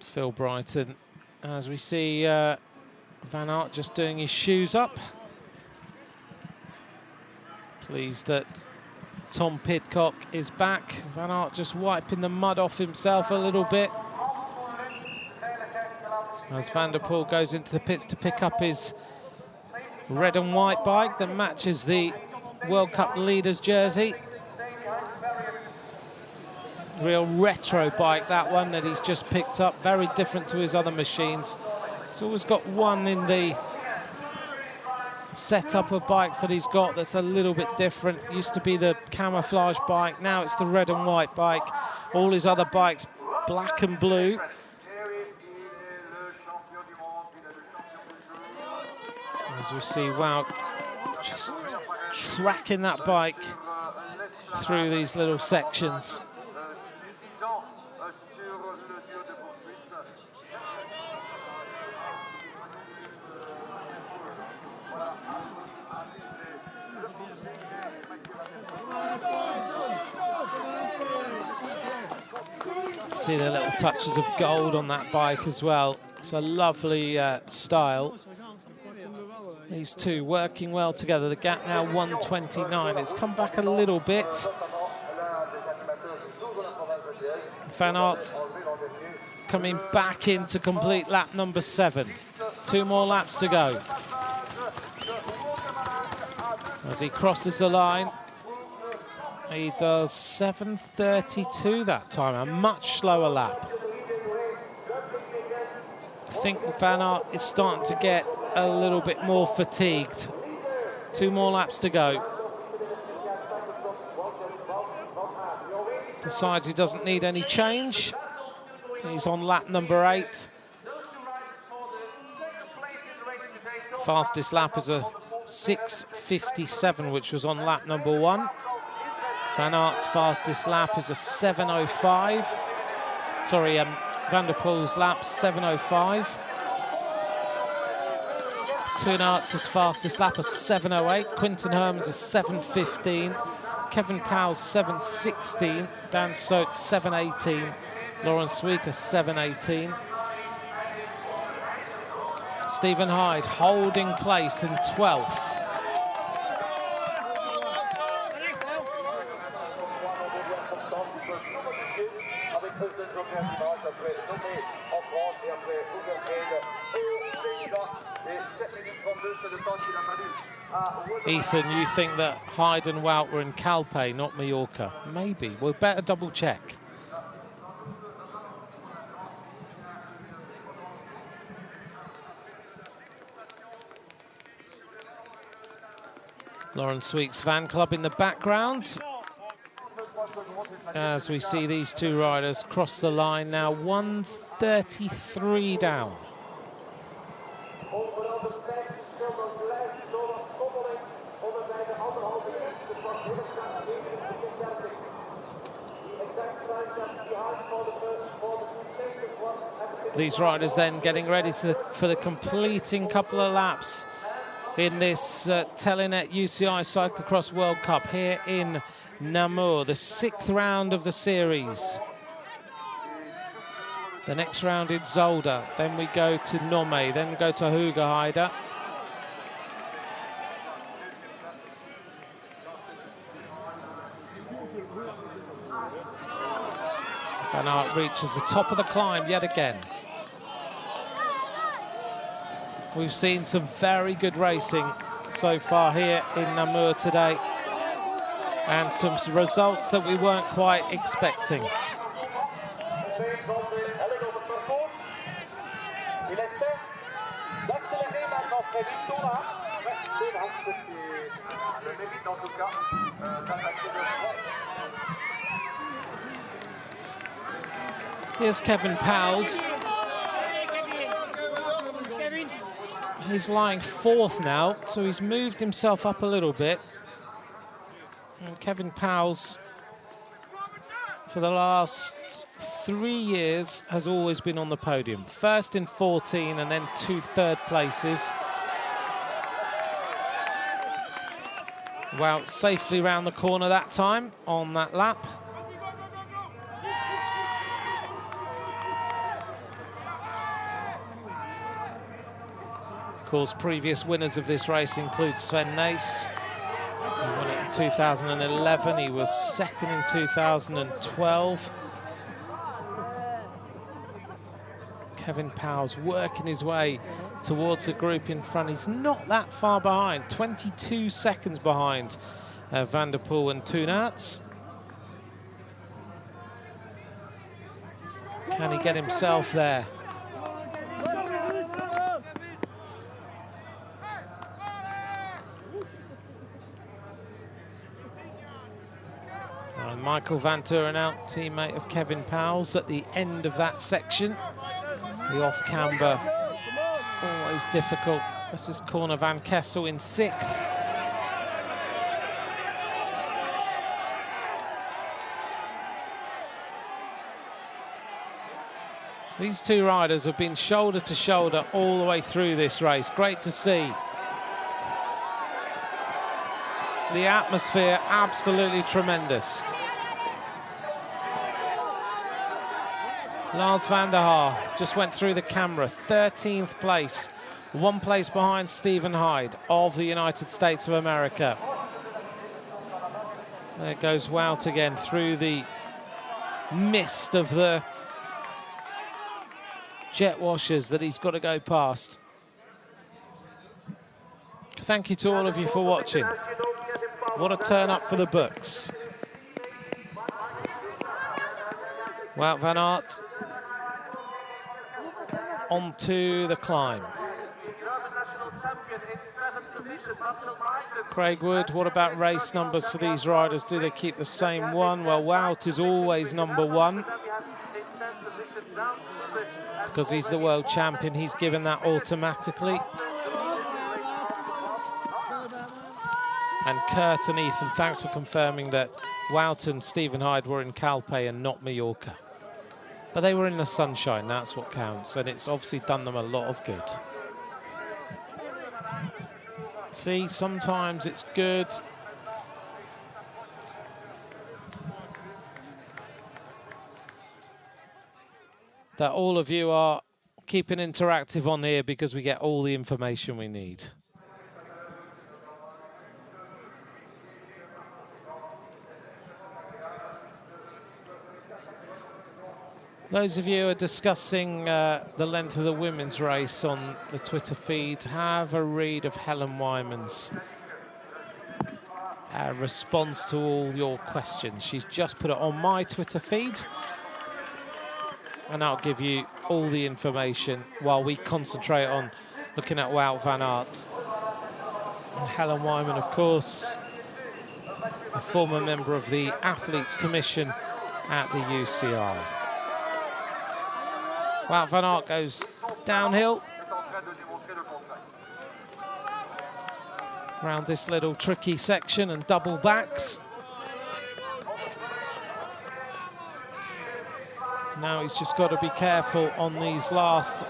Phil Brighton, as we see Van Aert just doing his shoes up. Pleased that Tom Pidcock is back. Van Aert just wiping the mud off himself a little bit. As Vanderpool goes into the pits to pick up his red and white bike that matches the World Cup leaders jersey. Real retro bike, that one that he's just picked up, very different to his other machines. He's always got one in the setup of bikes that he's got that's a little bit different. Used to be the camouflage bike, now it's the red and white bike. All his other bikes, black and blue. As we see Wout just tracking that bike through these little sections. See the little touches of gold on that bike as well. It's a lovely style. These two working well together. The gap now 1:29. It's come back a little bit. Van Aert coming back in to complete lap number 7. 2 more laps to go. As he crosses the line, he does 7:32 that time, a much slower lap. I think Van Aert is starting to get a little bit more fatigued. 2 more laps to go. Decides he doesn't need any change. He's on lap number 8. Fastest lap is a 6:57, which was on lap number 1. Van Aert's fastest lap is a 7:05. Sorry, Vanderpool's lap 7:05. Toonaerts' fastest lap is 7:08. Quinten Hermans is 7:15. Kevin Powell's 7:16. Dan Soates 7:18. Laurens Sweeker 7:18. Stephen Hyde holding place in 12th. Ethan, you think that Hyde and Wout were in Calpe, not Mallorca? Maybe. We'll better double check. Laurens Sweek's Van Club in the background. As we see these two riders cross the line now, 1:33 down. These riders then getting ready for the completing couple of laps in this Telenet UCI Cyclo-cross World Cup here in Namur, the 6th round of the series. The next round in Zolder, then we go to Nome, then go to Hyde. Van Aert reaches the top of the climb yet again. We've seen some very good racing so far here in Namur today, and some results that we weren't quite expecting. Here's Kevin Powell. He's lying 4th now, so he's moved himself up a little bit. And Kevin Powell, for the last 3 years, has always been on the podium. First in 14 and then 2 third places. Wout safely round the corner that time on that lap. Of course, previous winners of this race include Sven Nys. He won it in 2011. He was 2nd in 2012. Kevin Powell's working his way towards the group in front. He's not that far behind, 22 seconds behind Vanderpool and Toonaerts. Can he get himself there? Michael Van Turenhout, teammate of Kevin Powell's, at the end of that section. The off-camber, always difficult. This is Corne van Kessel in 6th. These two riders have been shoulder to shoulder all the way through this race. Great to see. The atmosphere absolutely tremendous. Lars van der Haar just went through the camera, 13th place 1 place behind Stephen Hyde of the United States of America. There goes Wout again through the mist of the jet washers that he's got to go past. Thank you to all of you for watching. What a turn up for the books. Wout van Aert onto the climb. Craig Wood, what about race numbers for these riders? Do they keep the same one? Well, Wout is always number 1 because he's the world champion. He's given that automatically. And Kurt and Ethan, thanks for confirming that Wout and Stephen Hyde were in Calpe and not Mallorca. But they were in the sunshine, that's what counts, and it's obviously done them a lot of good. See, sometimes it's good. That all of you are keeping interactive on here because we get all the information we need. Those of you who are discussing the length of the women's race on the Twitter feed, have a read of Helen Wyman's response to all your questions. She's just put it on my Twitter feed, and I'll give you all the information while we concentrate on looking at Wout van Aert. And Helen Wyman, of course, a former member of the Athletes Commission at the UCI. Wout van Aert goes downhill around this little tricky section and double backs. Now he's just got to be careful on these last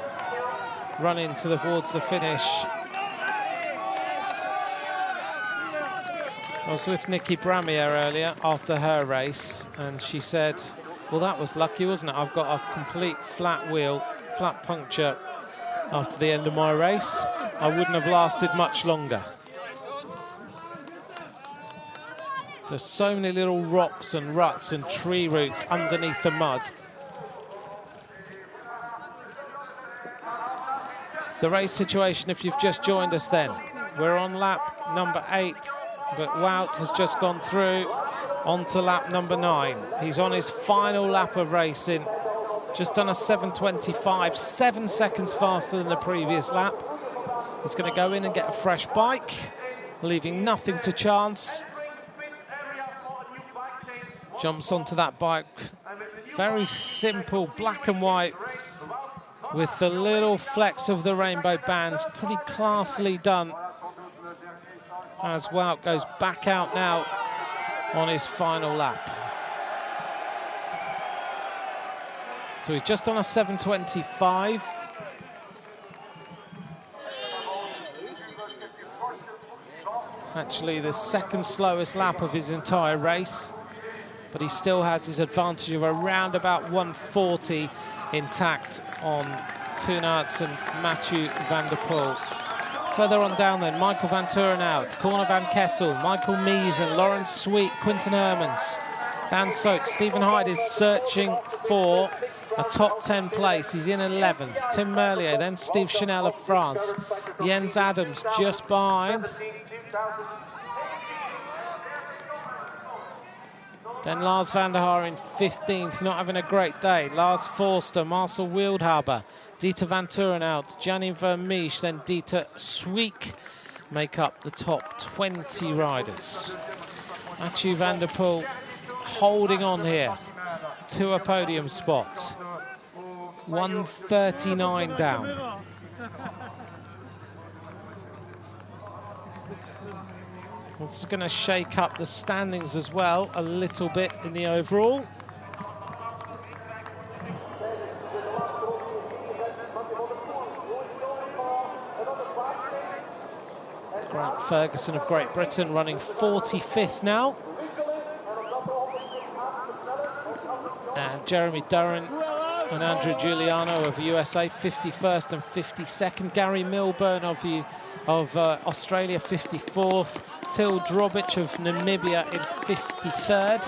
run into towards the finish. I was with Nikki Bramier earlier after her race, and she said, well, that was lucky, wasn't it? I've got a complete flat wheel, flat puncture after the end of my race. I wouldn't have lasted much longer. There's so many little rocks and ruts and tree roots underneath the mud. The race situation, if you've just joined us then, we're on lap number 8, but Wout has just gone through onto lap number 9. He's on his final lap of racing, just done a 7:25, 7 seconds faster than the previous lap. He's going to go in and get a fresh bike, leaving nothing to chance. Jumps onto that bike, very simple, black and white, with the little flecks of the rainbow bands, pretty classily done. As Wout goes back out now on his final lap. So he's just on a 7:25. Actually the second slowest lap of his entire race, but he still has his advantage of around about 140 intact on Toon Aerts and Matty Vanderpool. Further on down then, Michael Van Turenhout, Corne van Kessel, Michael Mees and Lawrence Sweet, Quinten Hermans, Dan Soak. Stephen Hyde is searching for a top 10 place. He's in 11th. Tim Merlier, then Steve Chanel of France. Jens Adams just behind. Then Lars van der Haar in 15th, not having a great day. Lars Forster, Marcel Wildhaber, Dieter Van Turenhout, Gianni Vermeesch, then Dieter Sweek make up the top 20 riders. Matthew Vanderpool holding on here to a podium spot. 139 down. This is going to shake up the standings as well a little bit in the overall. Grant Ferguson of Great Britain running 45th now. And Jeremy Durran and Andrew Giuliano of USA, 51st and 52nd. Gary Milburn of Australia, 54th. Till Drobic of Namibia in 53rd.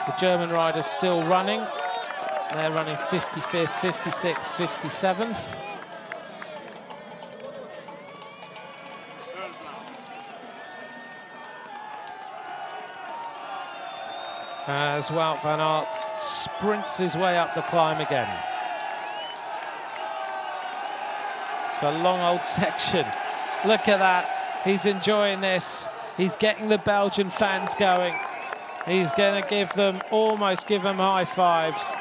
The German riders still running. They're running 55th, 56th, 57th. As Wout van Aert sprints his way up the climb again. It's a long old section. Look at that. He's enjoying this. He's getting the Belgian fans going. He's going to almost give them high fives.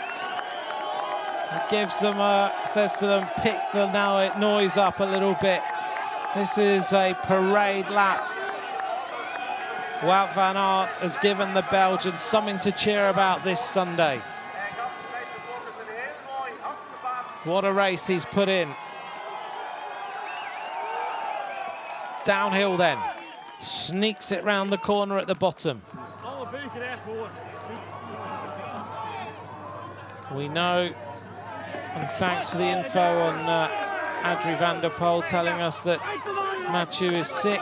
He gives them says to them, pick the noise up a little bit. This is a parade lap. Wout van Aert has given the Belgians something to cheer about this Sunday. What a race he's put in. Downhill then. Sneaks it round the corner at the bottom. We know, and thanks for the info on Matty Vanderpool telling us that Mathieu is sick.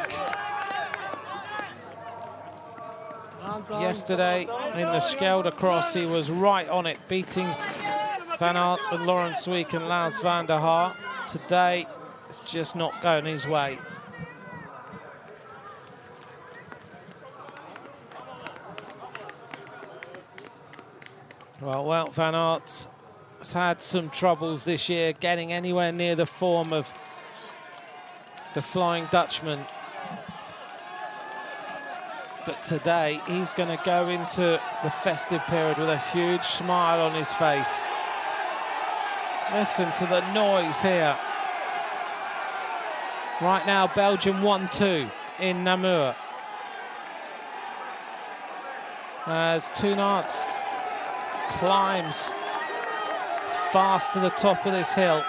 Yesterday in the Cyclo-cross, he was right on it, beating Van Aert and Laurens Sweeck and Lars van der Haar. Today, it's just not going his way. Well, Wout van Aert has had some troubles this year getting anywhere near the form of the Flying Dutchman. But today, he's going to go into the festive period with a huge smile on his face. Listen to the noise here. Right now, Belgium 1-2 in Namur. As Toenaerts climbs fast to the top of this hill.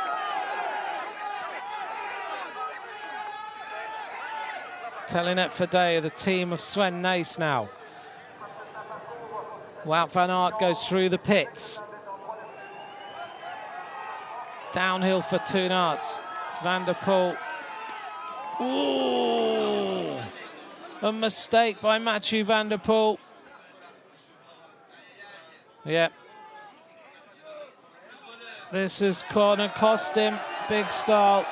Telenet Fadea, the team of Sven Nys now. Wout van Aert goes through the pits. Downhill for Toenaerts. Vanderpool. Ooh! A mistake by Matty Vanderpool. Yeah. This is gonna cost him. Big style.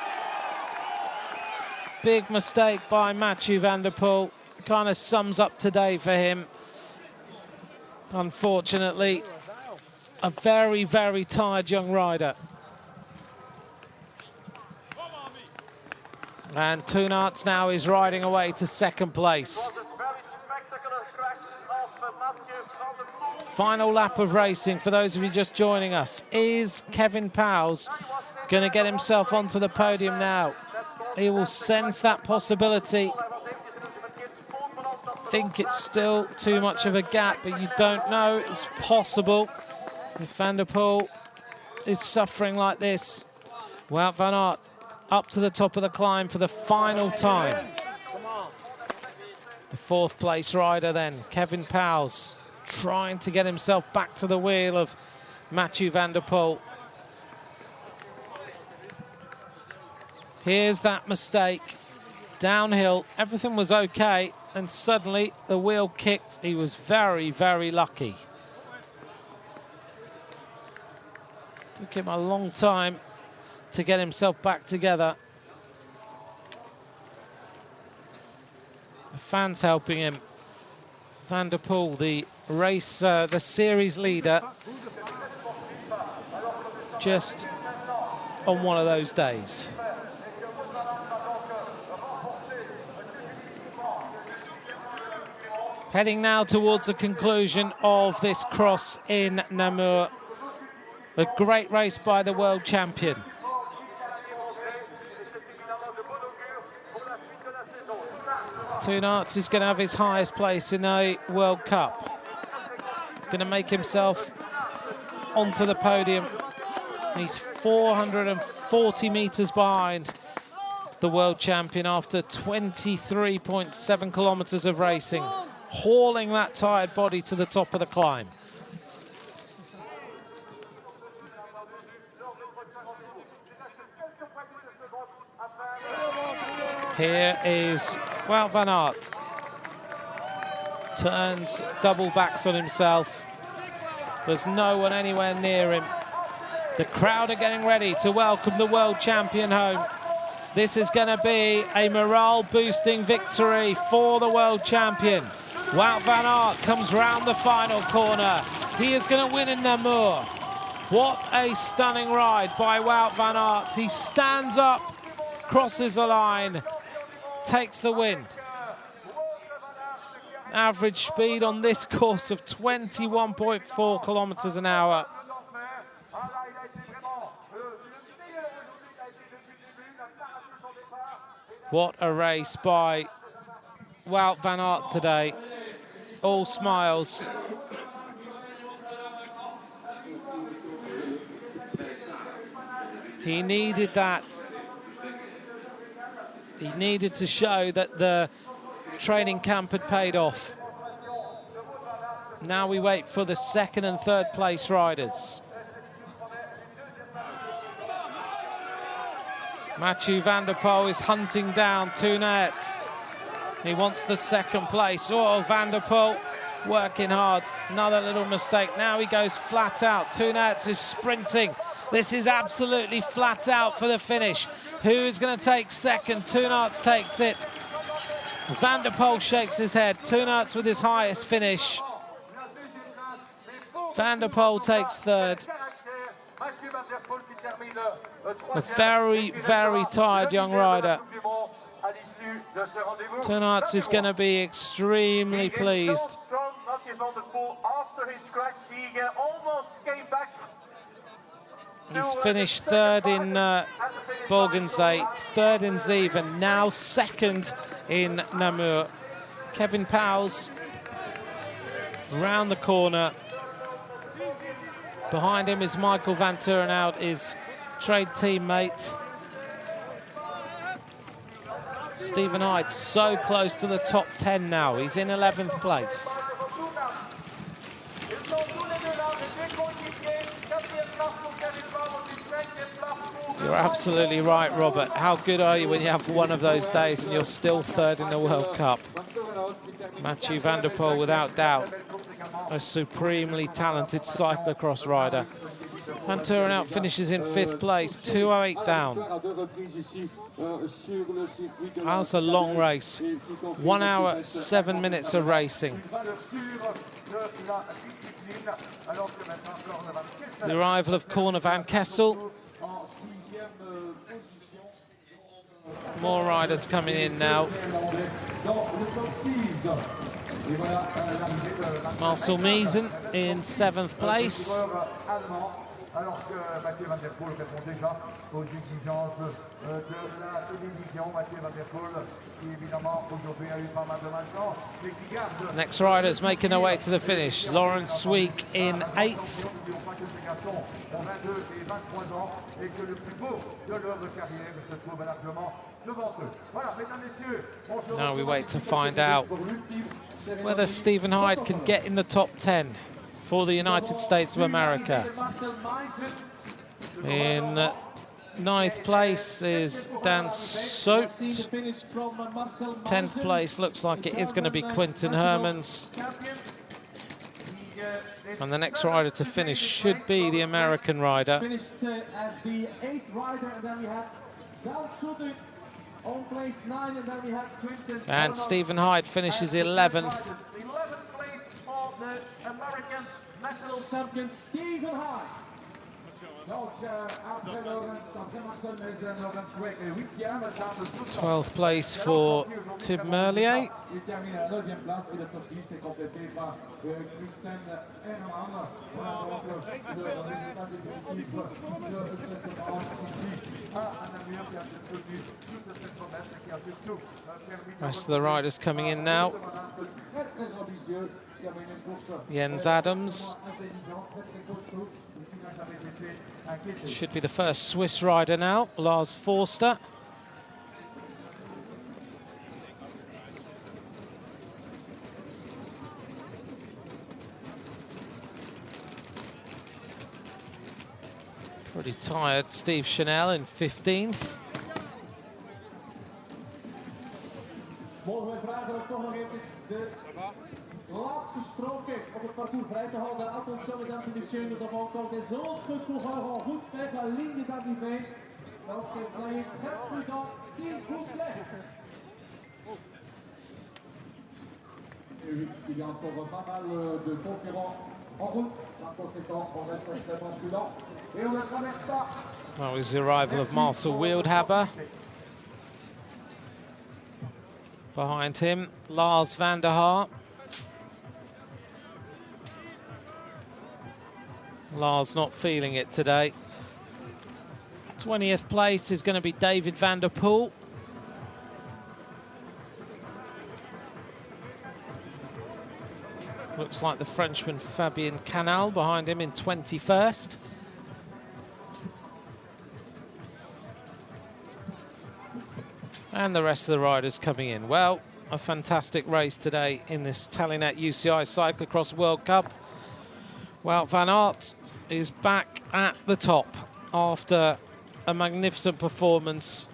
Big mistake by Matty Vanderpool. Kind of sums up today for him. Unfortunately, a very, very tired young rider. And Toenaerts now is riding away to second place. Final lap of racing for those of you just joining us. Is Kevin Powell going to get himself onto the podium now? He will sense that possibility. I think it's still too much of a gap, but you don't know. It's possible. If Vanderpool is suffering like this, Wout van Aert up to the top of the climb for the final time. The fourth place rider then, Kevin Powell, trying to get himself back to the wheel of Matty Vanderpool. Here's that mistake. Downhill, everything was okay, and suddenly the wheel kicked. He was very, very lucky. Took him a long time to get himself back together. The fans helping him. Vanderpool, the race, the series leader, just on one of those days. Heading now towards the conclusion of this cross in Namur. A great race by the world champion. Toenaerts is going to have his highest place in a World Cup. He's going to make himself onto the podium. He's 440 metres behind the world champion after 23.7 kilometres of racing, hauling that tired body to the top of the climb. Here is Wout van Aert. Turns, double backs on himself. There's no one anywhere near him. The crowd are getting ready to welcome the world champion home. This is going to be a morale-boosting victory for the world champion. Wout van Aert comes round the final corner. He is going to win in Namur. What a stunning ride by Wout van Aert. He stands up, crosses the line, takes the win. Average speed on this course of 21.4 kilometers an hour. What a race by Wout van Aert today. All smiles. He needed that. He needed to show that the training camp had paid off. Now we wait for the second and third place riders. Matty Vanderpool is hunting down Telenet. He wants the second place. Oh, Vanderpool working hard. Another little mistake. Now he goes flat out. Telenet is sprinting. This is absolutely flat out for the finish. Who's going to take second? Telenet takes it. Vanderpool shakes his head. Telenet with his highest finish. Vanderpool takes third. A very, very tired young rider. Telenet is going to be extremely pleased. He's finished third in Bolgensee, third in Zeven, now second in Namur. Kevin Powell's round the corner. Behind him is Michael van Turenhout, his trade teammate. Stephen Hyde so close to the top 10 now. He's in 11th place. You're absolutely right, Robert. How good are you when you have one of those days and you're still third in the World Cup? Matty Vanderpool, without doubt, a supremely talented cyclocross rider. Van Turenhout finishes in 5th place, 2:08 down. That's a long race. 1 hour, 7 minutes of racing. The arrival of Corne van Kessel. More riders coming in now. Marcel Miesen in 7th place. Alors que Matty Vanderpool répond déjà aux exigences de la télévision. Matty Vanderpool, qui évidemment aujourd'hui a eu pas mal de malchance, mais qui garde. Next riders making their way to the finish. Laurens Sweek in 8th. Now we wait to find out whether Stephen Hyde can get in the top 10 for the United States of America. In 9th place is Dan Soot. 10th place looks like it is going to be Quinten Hermans. And the next rider to finish should be the American rider. Finished as the 8th rider, and then we have Dan Soot on place 9, and then we have Quinten. And Stephen Hyde finishes 11th. 11th place for the American national Champion Stephen Hyde. Donc, après Laurens, après Marcel Miesen, Laurens Sweek est 8e. 12th place for Tim Merlier. Il termine à la 9e place et le top 10 est complété par Quinten Hermans. Donc, le résultat définitif de cette course ici à Namur qui a introduit toute cette promesse et qui a surtout permis. Rest of the riders coming in now. Très ambitieux. Jens Adams should be the first Swiss rider now. Lars Forster. Pretty tired Steve Chanel in 15th. toch nog even de laatste strookje op het parcours vrij te houden. Attention mesdames et messieurs, nous avons encore des autres coureurs en route vers la ligne d'arrivée. Donc soyez très prudents, s'il vous plaît. Et oui, il y a encore pas mal de concurrents en route. Par conséquent, on reste extrêmement prudent. Et on ne traverse pas. That was the arrival of Marcel Wildhaber. Behind him, Lars van der Haar. Lars not feeling it today. 20th place is going to be David Vanderpool. Looks like the Frenchman Fabien Canal behind him in 21st. And the rest of the riders coming in. Well, a fantastic race today in this Telenet UCI Cyclo-cross World Cup. Wout van Aert is back at the top after a magnificent performance.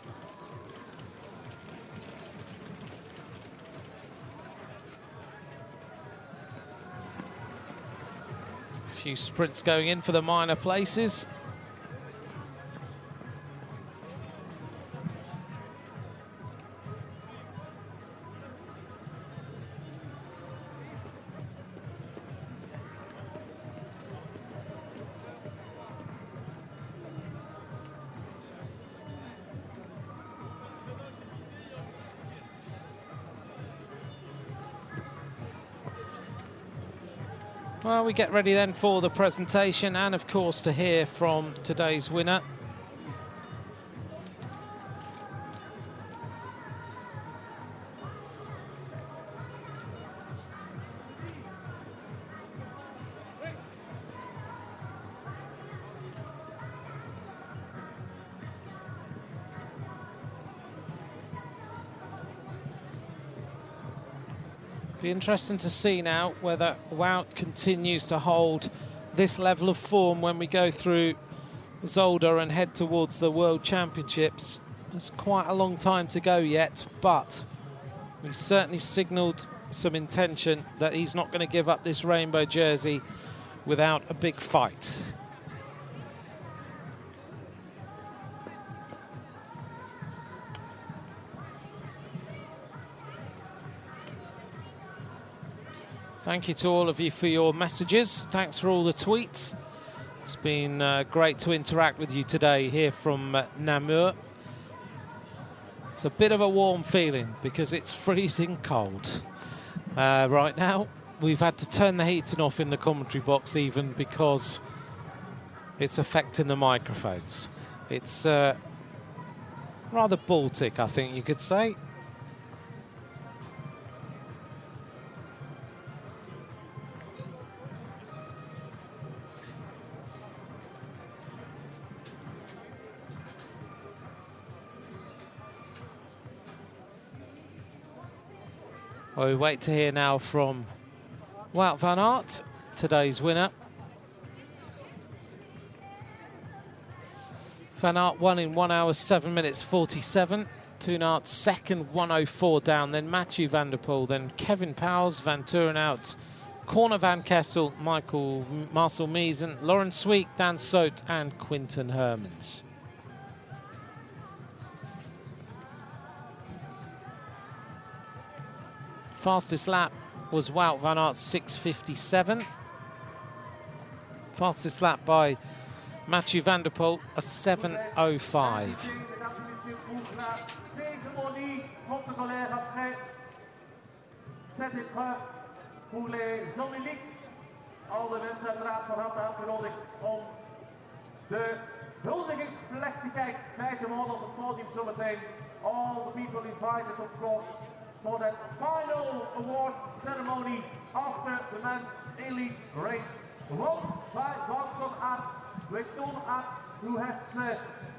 A few sprints going in for the minor places. Well, we get ready then for the presentation and, of course, to hear from today's winner. Be interesting to see now whether Wout continues to hold this level of form when we go through Zolder and head towards the World Championships. There's quite a long time to go yet, but he certainly signalled some intention that he's not going to give up this rainbow jersey without a big fight. Thank you to all of you for your messages. Thanks for all the tweets. It's been great to interact with you today here from Namur. It's a bit of a warm feeling because it's freezing cold. Right now, we've had to turn the heating off in the commentary box even because it's affecting the microphones. It's rather Baltic, I think you could say. Well, we wait to hear now from Wout van Aert, today's winner. Van Aert won in 1 hour 7 minutes 47. Van Aert second, 1:04 down. Then Matty Vanderpool. Then Kevin Powell, Van Turenhout, Corner Van Kessel, Marcel Miesen, Lauren Sweek, Dan Soot, and Quinten Hermans. Fastest lap was Wout van Aert's 6:57. Fastest lap by Matty Vanderpool, a 7:05. Pour les non-élites, alle mensen uiteraard van harte uitgenodigd om de huldigingsplechtigheid bij te wonen op het podium zometeen. All the people invited, of course, for that final award ceremony after the men's elite race. Won by Wout van Aert, with Tom Aerts, who has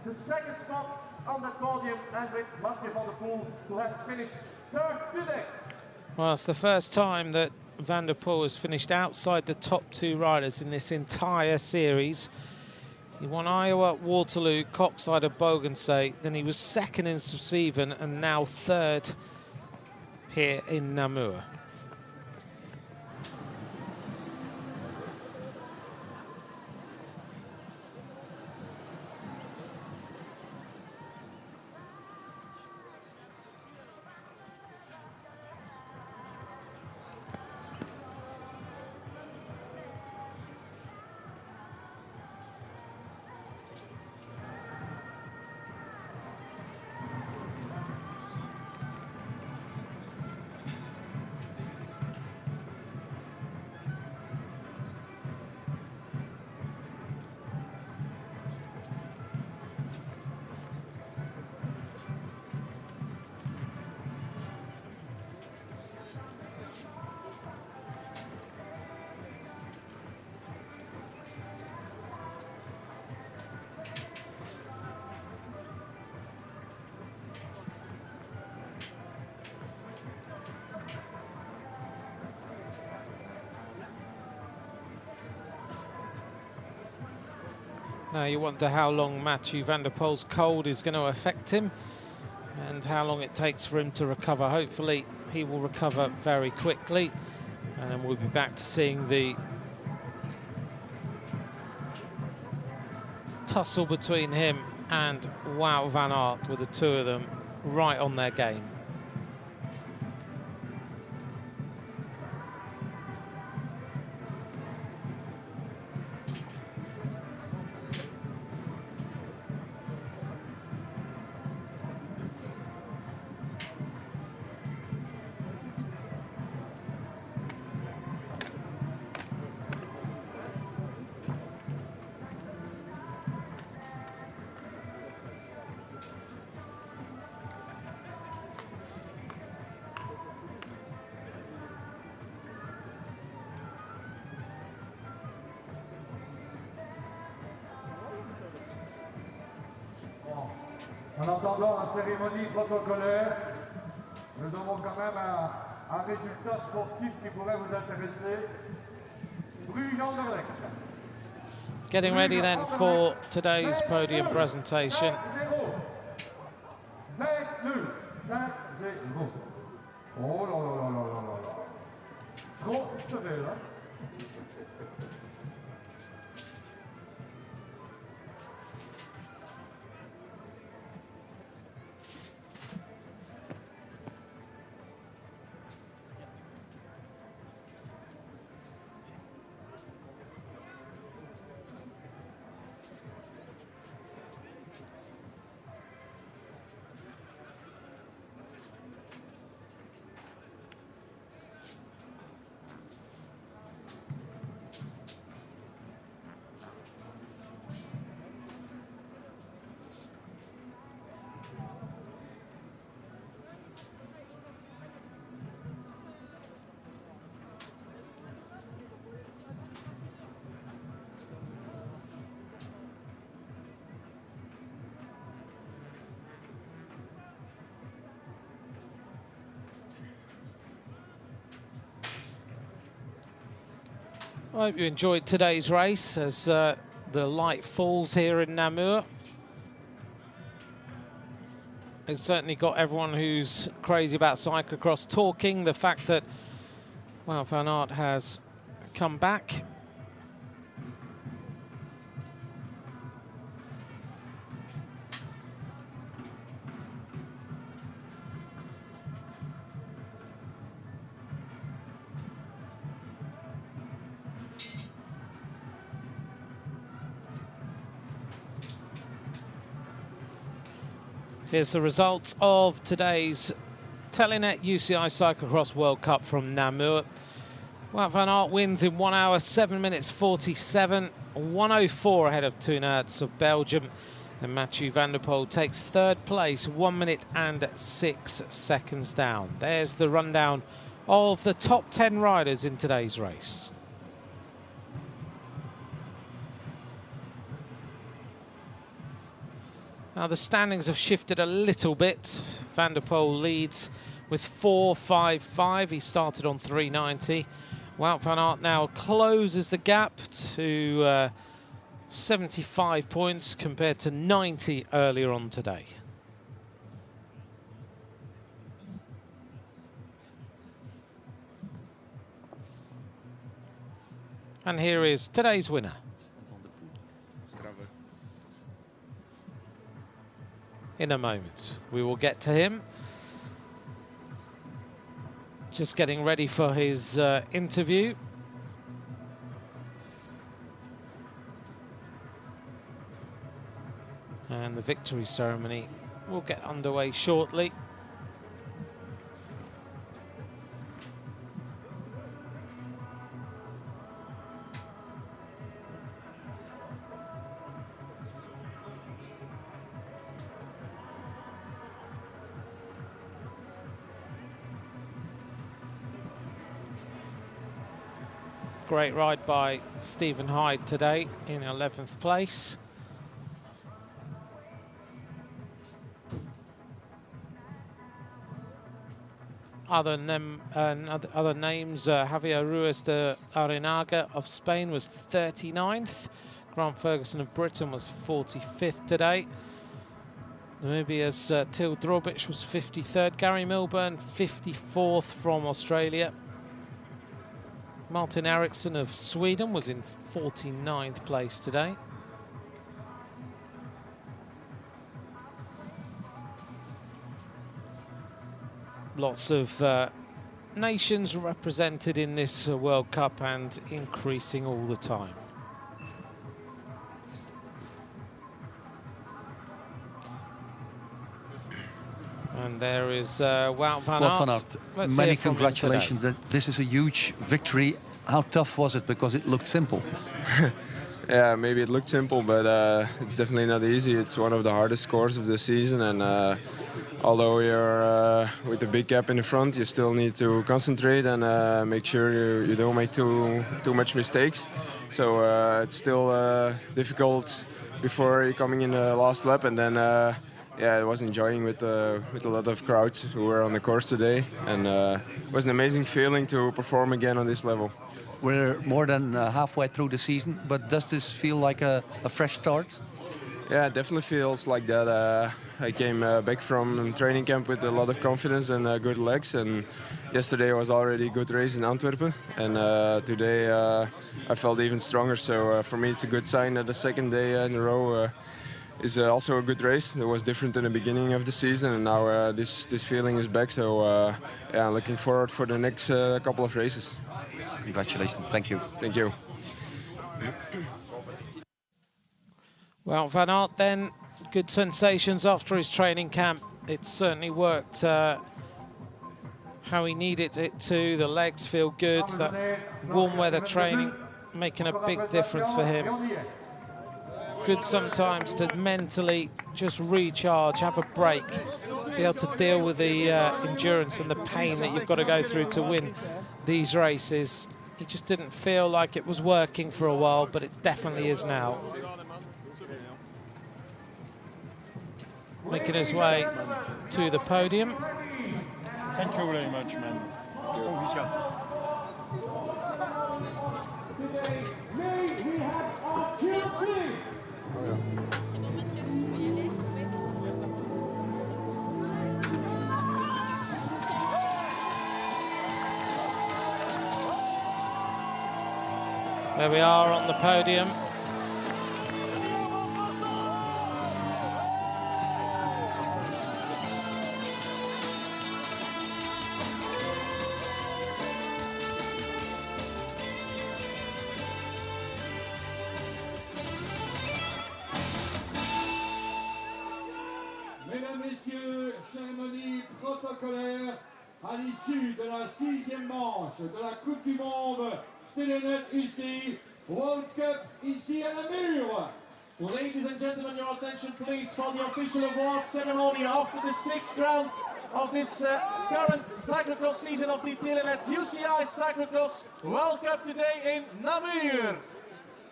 the second spot on the podium, and with Matty Vanderpool, who has finished third today. Well, it's the first time that Vanderpool has finished outside the top two riders in this entire series. He won Iowa, Waterloo, Coxside, Bogensay. Then he was second in St. Stephen and now third here in Namur. Now you wonder how long Matty Vanderpool's cold is going to affect him and how long it takes for him to recover. Hopefully he will recover very quickly, and then we'll be back to seeing the tussle between him and Wout van Aert, with the two of them right on their game. En attendant la cérémonie protocolaire, nous avons quand même un résultat sportif qui pourrait vous intéresser. Getting ready then for today's podium presentation. Oh là là là là là là. Trop sévère, hein? I hope you enjoyed today's race as the light falls here in Namur. It's certainly got everyone who's crazy about cyclocross talking. The fact that, well, Van Aert has come back. Here's the results of today's Telenet UCI Cyclo-cross World Cup from Namur. Wout van Aert wins in 1 hour, 7 minutes 47, 1:04 ahead of Telenet of Belgium. And Matty Vanderpool takes third place, 1 minute and 6 seconds down. There's the rundown of the top 10 riders in today's race. Now the standings have shifted a little bit. Vanderpool leads with 4.55. He started on 3.90. Wout van Aert now closes the gap to 75 points compared to 90 earlier on today. And here is today's winner. In a moment, we will get to him. Just getting ready for his interview. And the victory ceremony will get underway shortly. Great ride by Stephen Hyde today in 11th place. Other names, Javier Ruiz de Arenaga of Spain was 39th. Grant Ferguson of Britain was 45th today. Namibia's Till Drobic was 53rd. Gary Milburn, 54th from Australia. Martin Eriksson of Sweden was in 49th place today. Lots of nations represented in this World Cup and increasing all the time. And there is Wout van Aert. Many congratulations. This is a huge victory. How tough was it? Because it looked simple. Yeah, maybe it looked simple, but it's definitely not easy. It's one of the hardest courses of the season, and although you're with a big gap in the front, you still need to concentrate and make sure you don't make too much mistakes. So it's still difficult before you're coming in the last lap, and then yeah, I was enjoying with a lot of crowds who were on the course today, and it was an amazing feeling to perform again on this level. We're more than halfway through the season, but does this feel like a fresh start? Yeah, it definitely feels like that. I came back from training camp with a lot of confidence and good legs, and yesterday was already a good race in Antwerp, and today I felt even stronger. So for me, it's a good sign that the second day in a row is also a good race. It was different in the beginning of the season, and now this feeling is back. So yeah, I'm looking forward for the next couple of races. Congratulations. Thank you. Thank you. Well, Van Aert then, good sensations after his training camp. It certainly worked how he needed it to. The legs feel good. That warm weather training making a big difference for him. Good sometimes to mentally just recharge, have a break, be able to deal with the endurance and the pain that you've got to go through to win these races. He just didn't feel like it was working for a while, but it definitely is now. Making his way to the podium. Thank you very much, man. There we are on the podium. Mesdames, Messieurs, cérémonie protocolaire à l'issue de la 6e manche de la Coupe du Monde Telenet UCI World Cup ici à Namur. Ladies and gentlemen, your attention please for the official award ceremony after the 6th round of this current cyclocross season of the Telenet UCI Cyclo-cross World Cup today in Namur.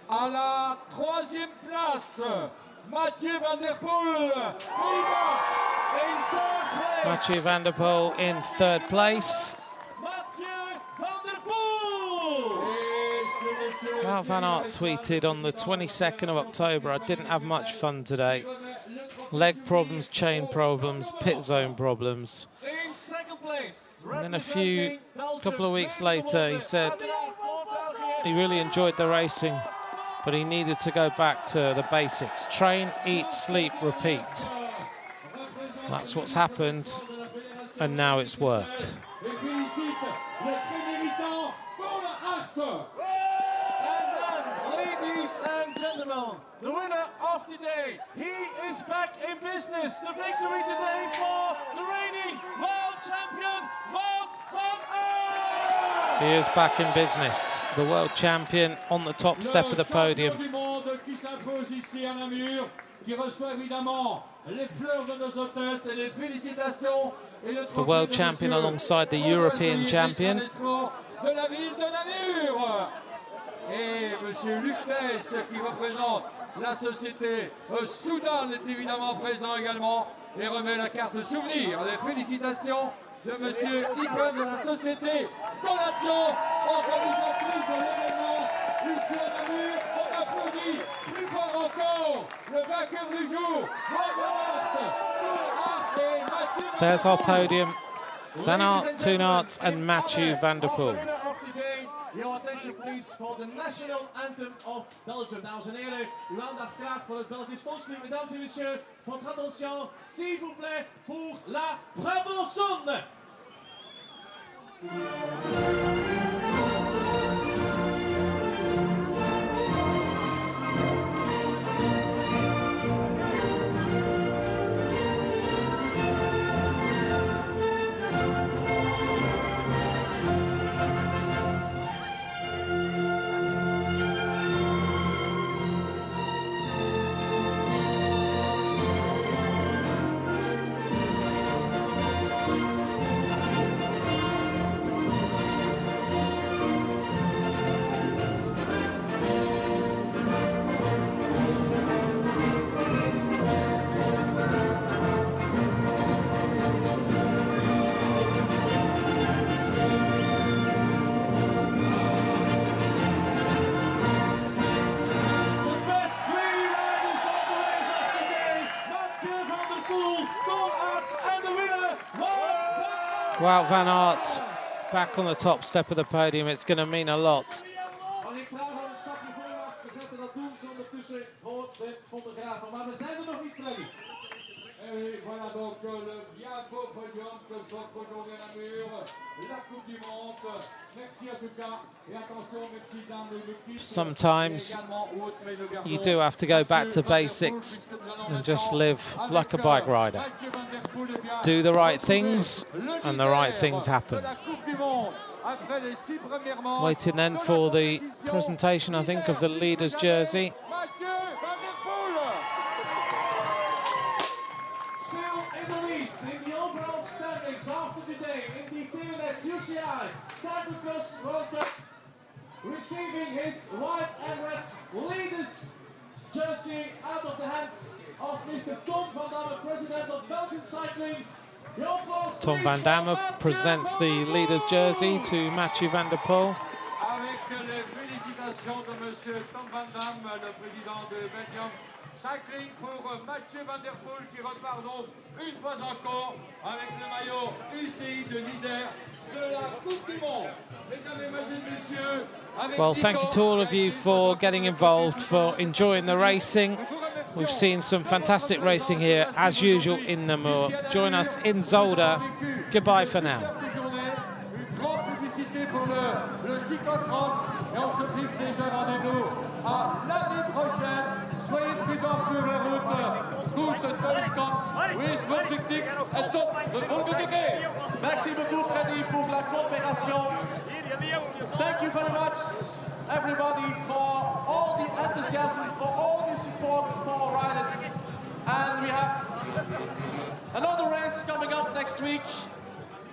À la 3e place, Matty Vanderpool. In third place. Matty Vanderpool in third place. Matty Vanderpool. Wout van Aert tweeted on the 22nd of October, I didn't have much fun today. Leg problems, chain problems, pit zone problems. In second place. And then couple of weeks later, he said, He really enjoyed the racing, but he needed to go back to the basics. Train, eat, sleep, repeat. That's what's happened, and now it's worked. And then, ladies and gentlemen, the winner of the day, he is back in business. The victory today for the reigning world champion, Wout van Aert. He is back in business. The world champion on the top step of the podium. The world champion alongside the European champion. Et Monsieur Luc Test, qui représente la société Soudal, est évidemment présent également et remet la carte souvenir. Les félicitations de Monsieur Hypen de la société Donatio, organisatrice de l'événement ici à Namur. On applaudit plus fort encore le vainqueur du jour, Wout van Aert et Matty. There's our podium. Van Aert, Toon Aert and Matty Vanderpool. Your attention please for the national anthem of Belgium. Dames en heren, uw aandacht graag voor het Belgisch volkslied. Mesdames et messieurs, votre attention, s'il vous plaît, pour la Brabançonne. Wout van Aert back on the top step of the podium. It's going to mean a lot. Als ik graag al een stapje voorwaarts te zetten, dat doen ze ondertussen voor de fotografen. Maar we zijn er nog niet, Freddy. Et voilà donc le bien beau podium que s'offre aujourd'hui à Namur, la Coupe du Monde. Merci en tout cas et attention, merci dans l'équipe. Sometimes you do have to go back to basics and just live like a bike rider. Do the right things and the right things happen. Waiting then for the presentation, I think, of the leader's jersey. In the overall standings after today in the Telenet UCI Cyclo-cross World Cup, receiving his white and red leaders jersey out of the hands of Mr. Tom van Damme, president of Belgian cycling. Tom van Damme presents the leader's jersey to Matty Vanderpool. Avec les félicitations de Monsieur Tom van Damme, le président de Belgium Cycling, pour Matty Vanderpool qui repart donc une fois encore avec le maillot UCI de leader de la Coupe du Monde. Mesdames et messieurs, well, thank you to all of you for getting involved, for enjoying the racing. We've seen some fantastic racing here, as usual, in Namur. Join us in Zolder. Goodbye for now. Une grande publicité pour le cyclocross et on se fixe déjà rendez-vous à l'année prochaine. Soyez prudents sur la route. Gute thuiskomt. Wees voorzichtig en tot de volgende keer. Merci beaucoup, Freddy, pour la coopération. Thank you very much, everybody, for all the enthusiasm, for all the support for our riders. And we have another race coming up next week.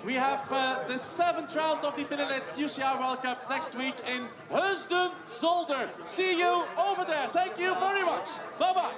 We have the 7th round of the Telenet UCI World Cup next week in Heusden, Zolder. See you over there. Thank you very much. Bye-bye.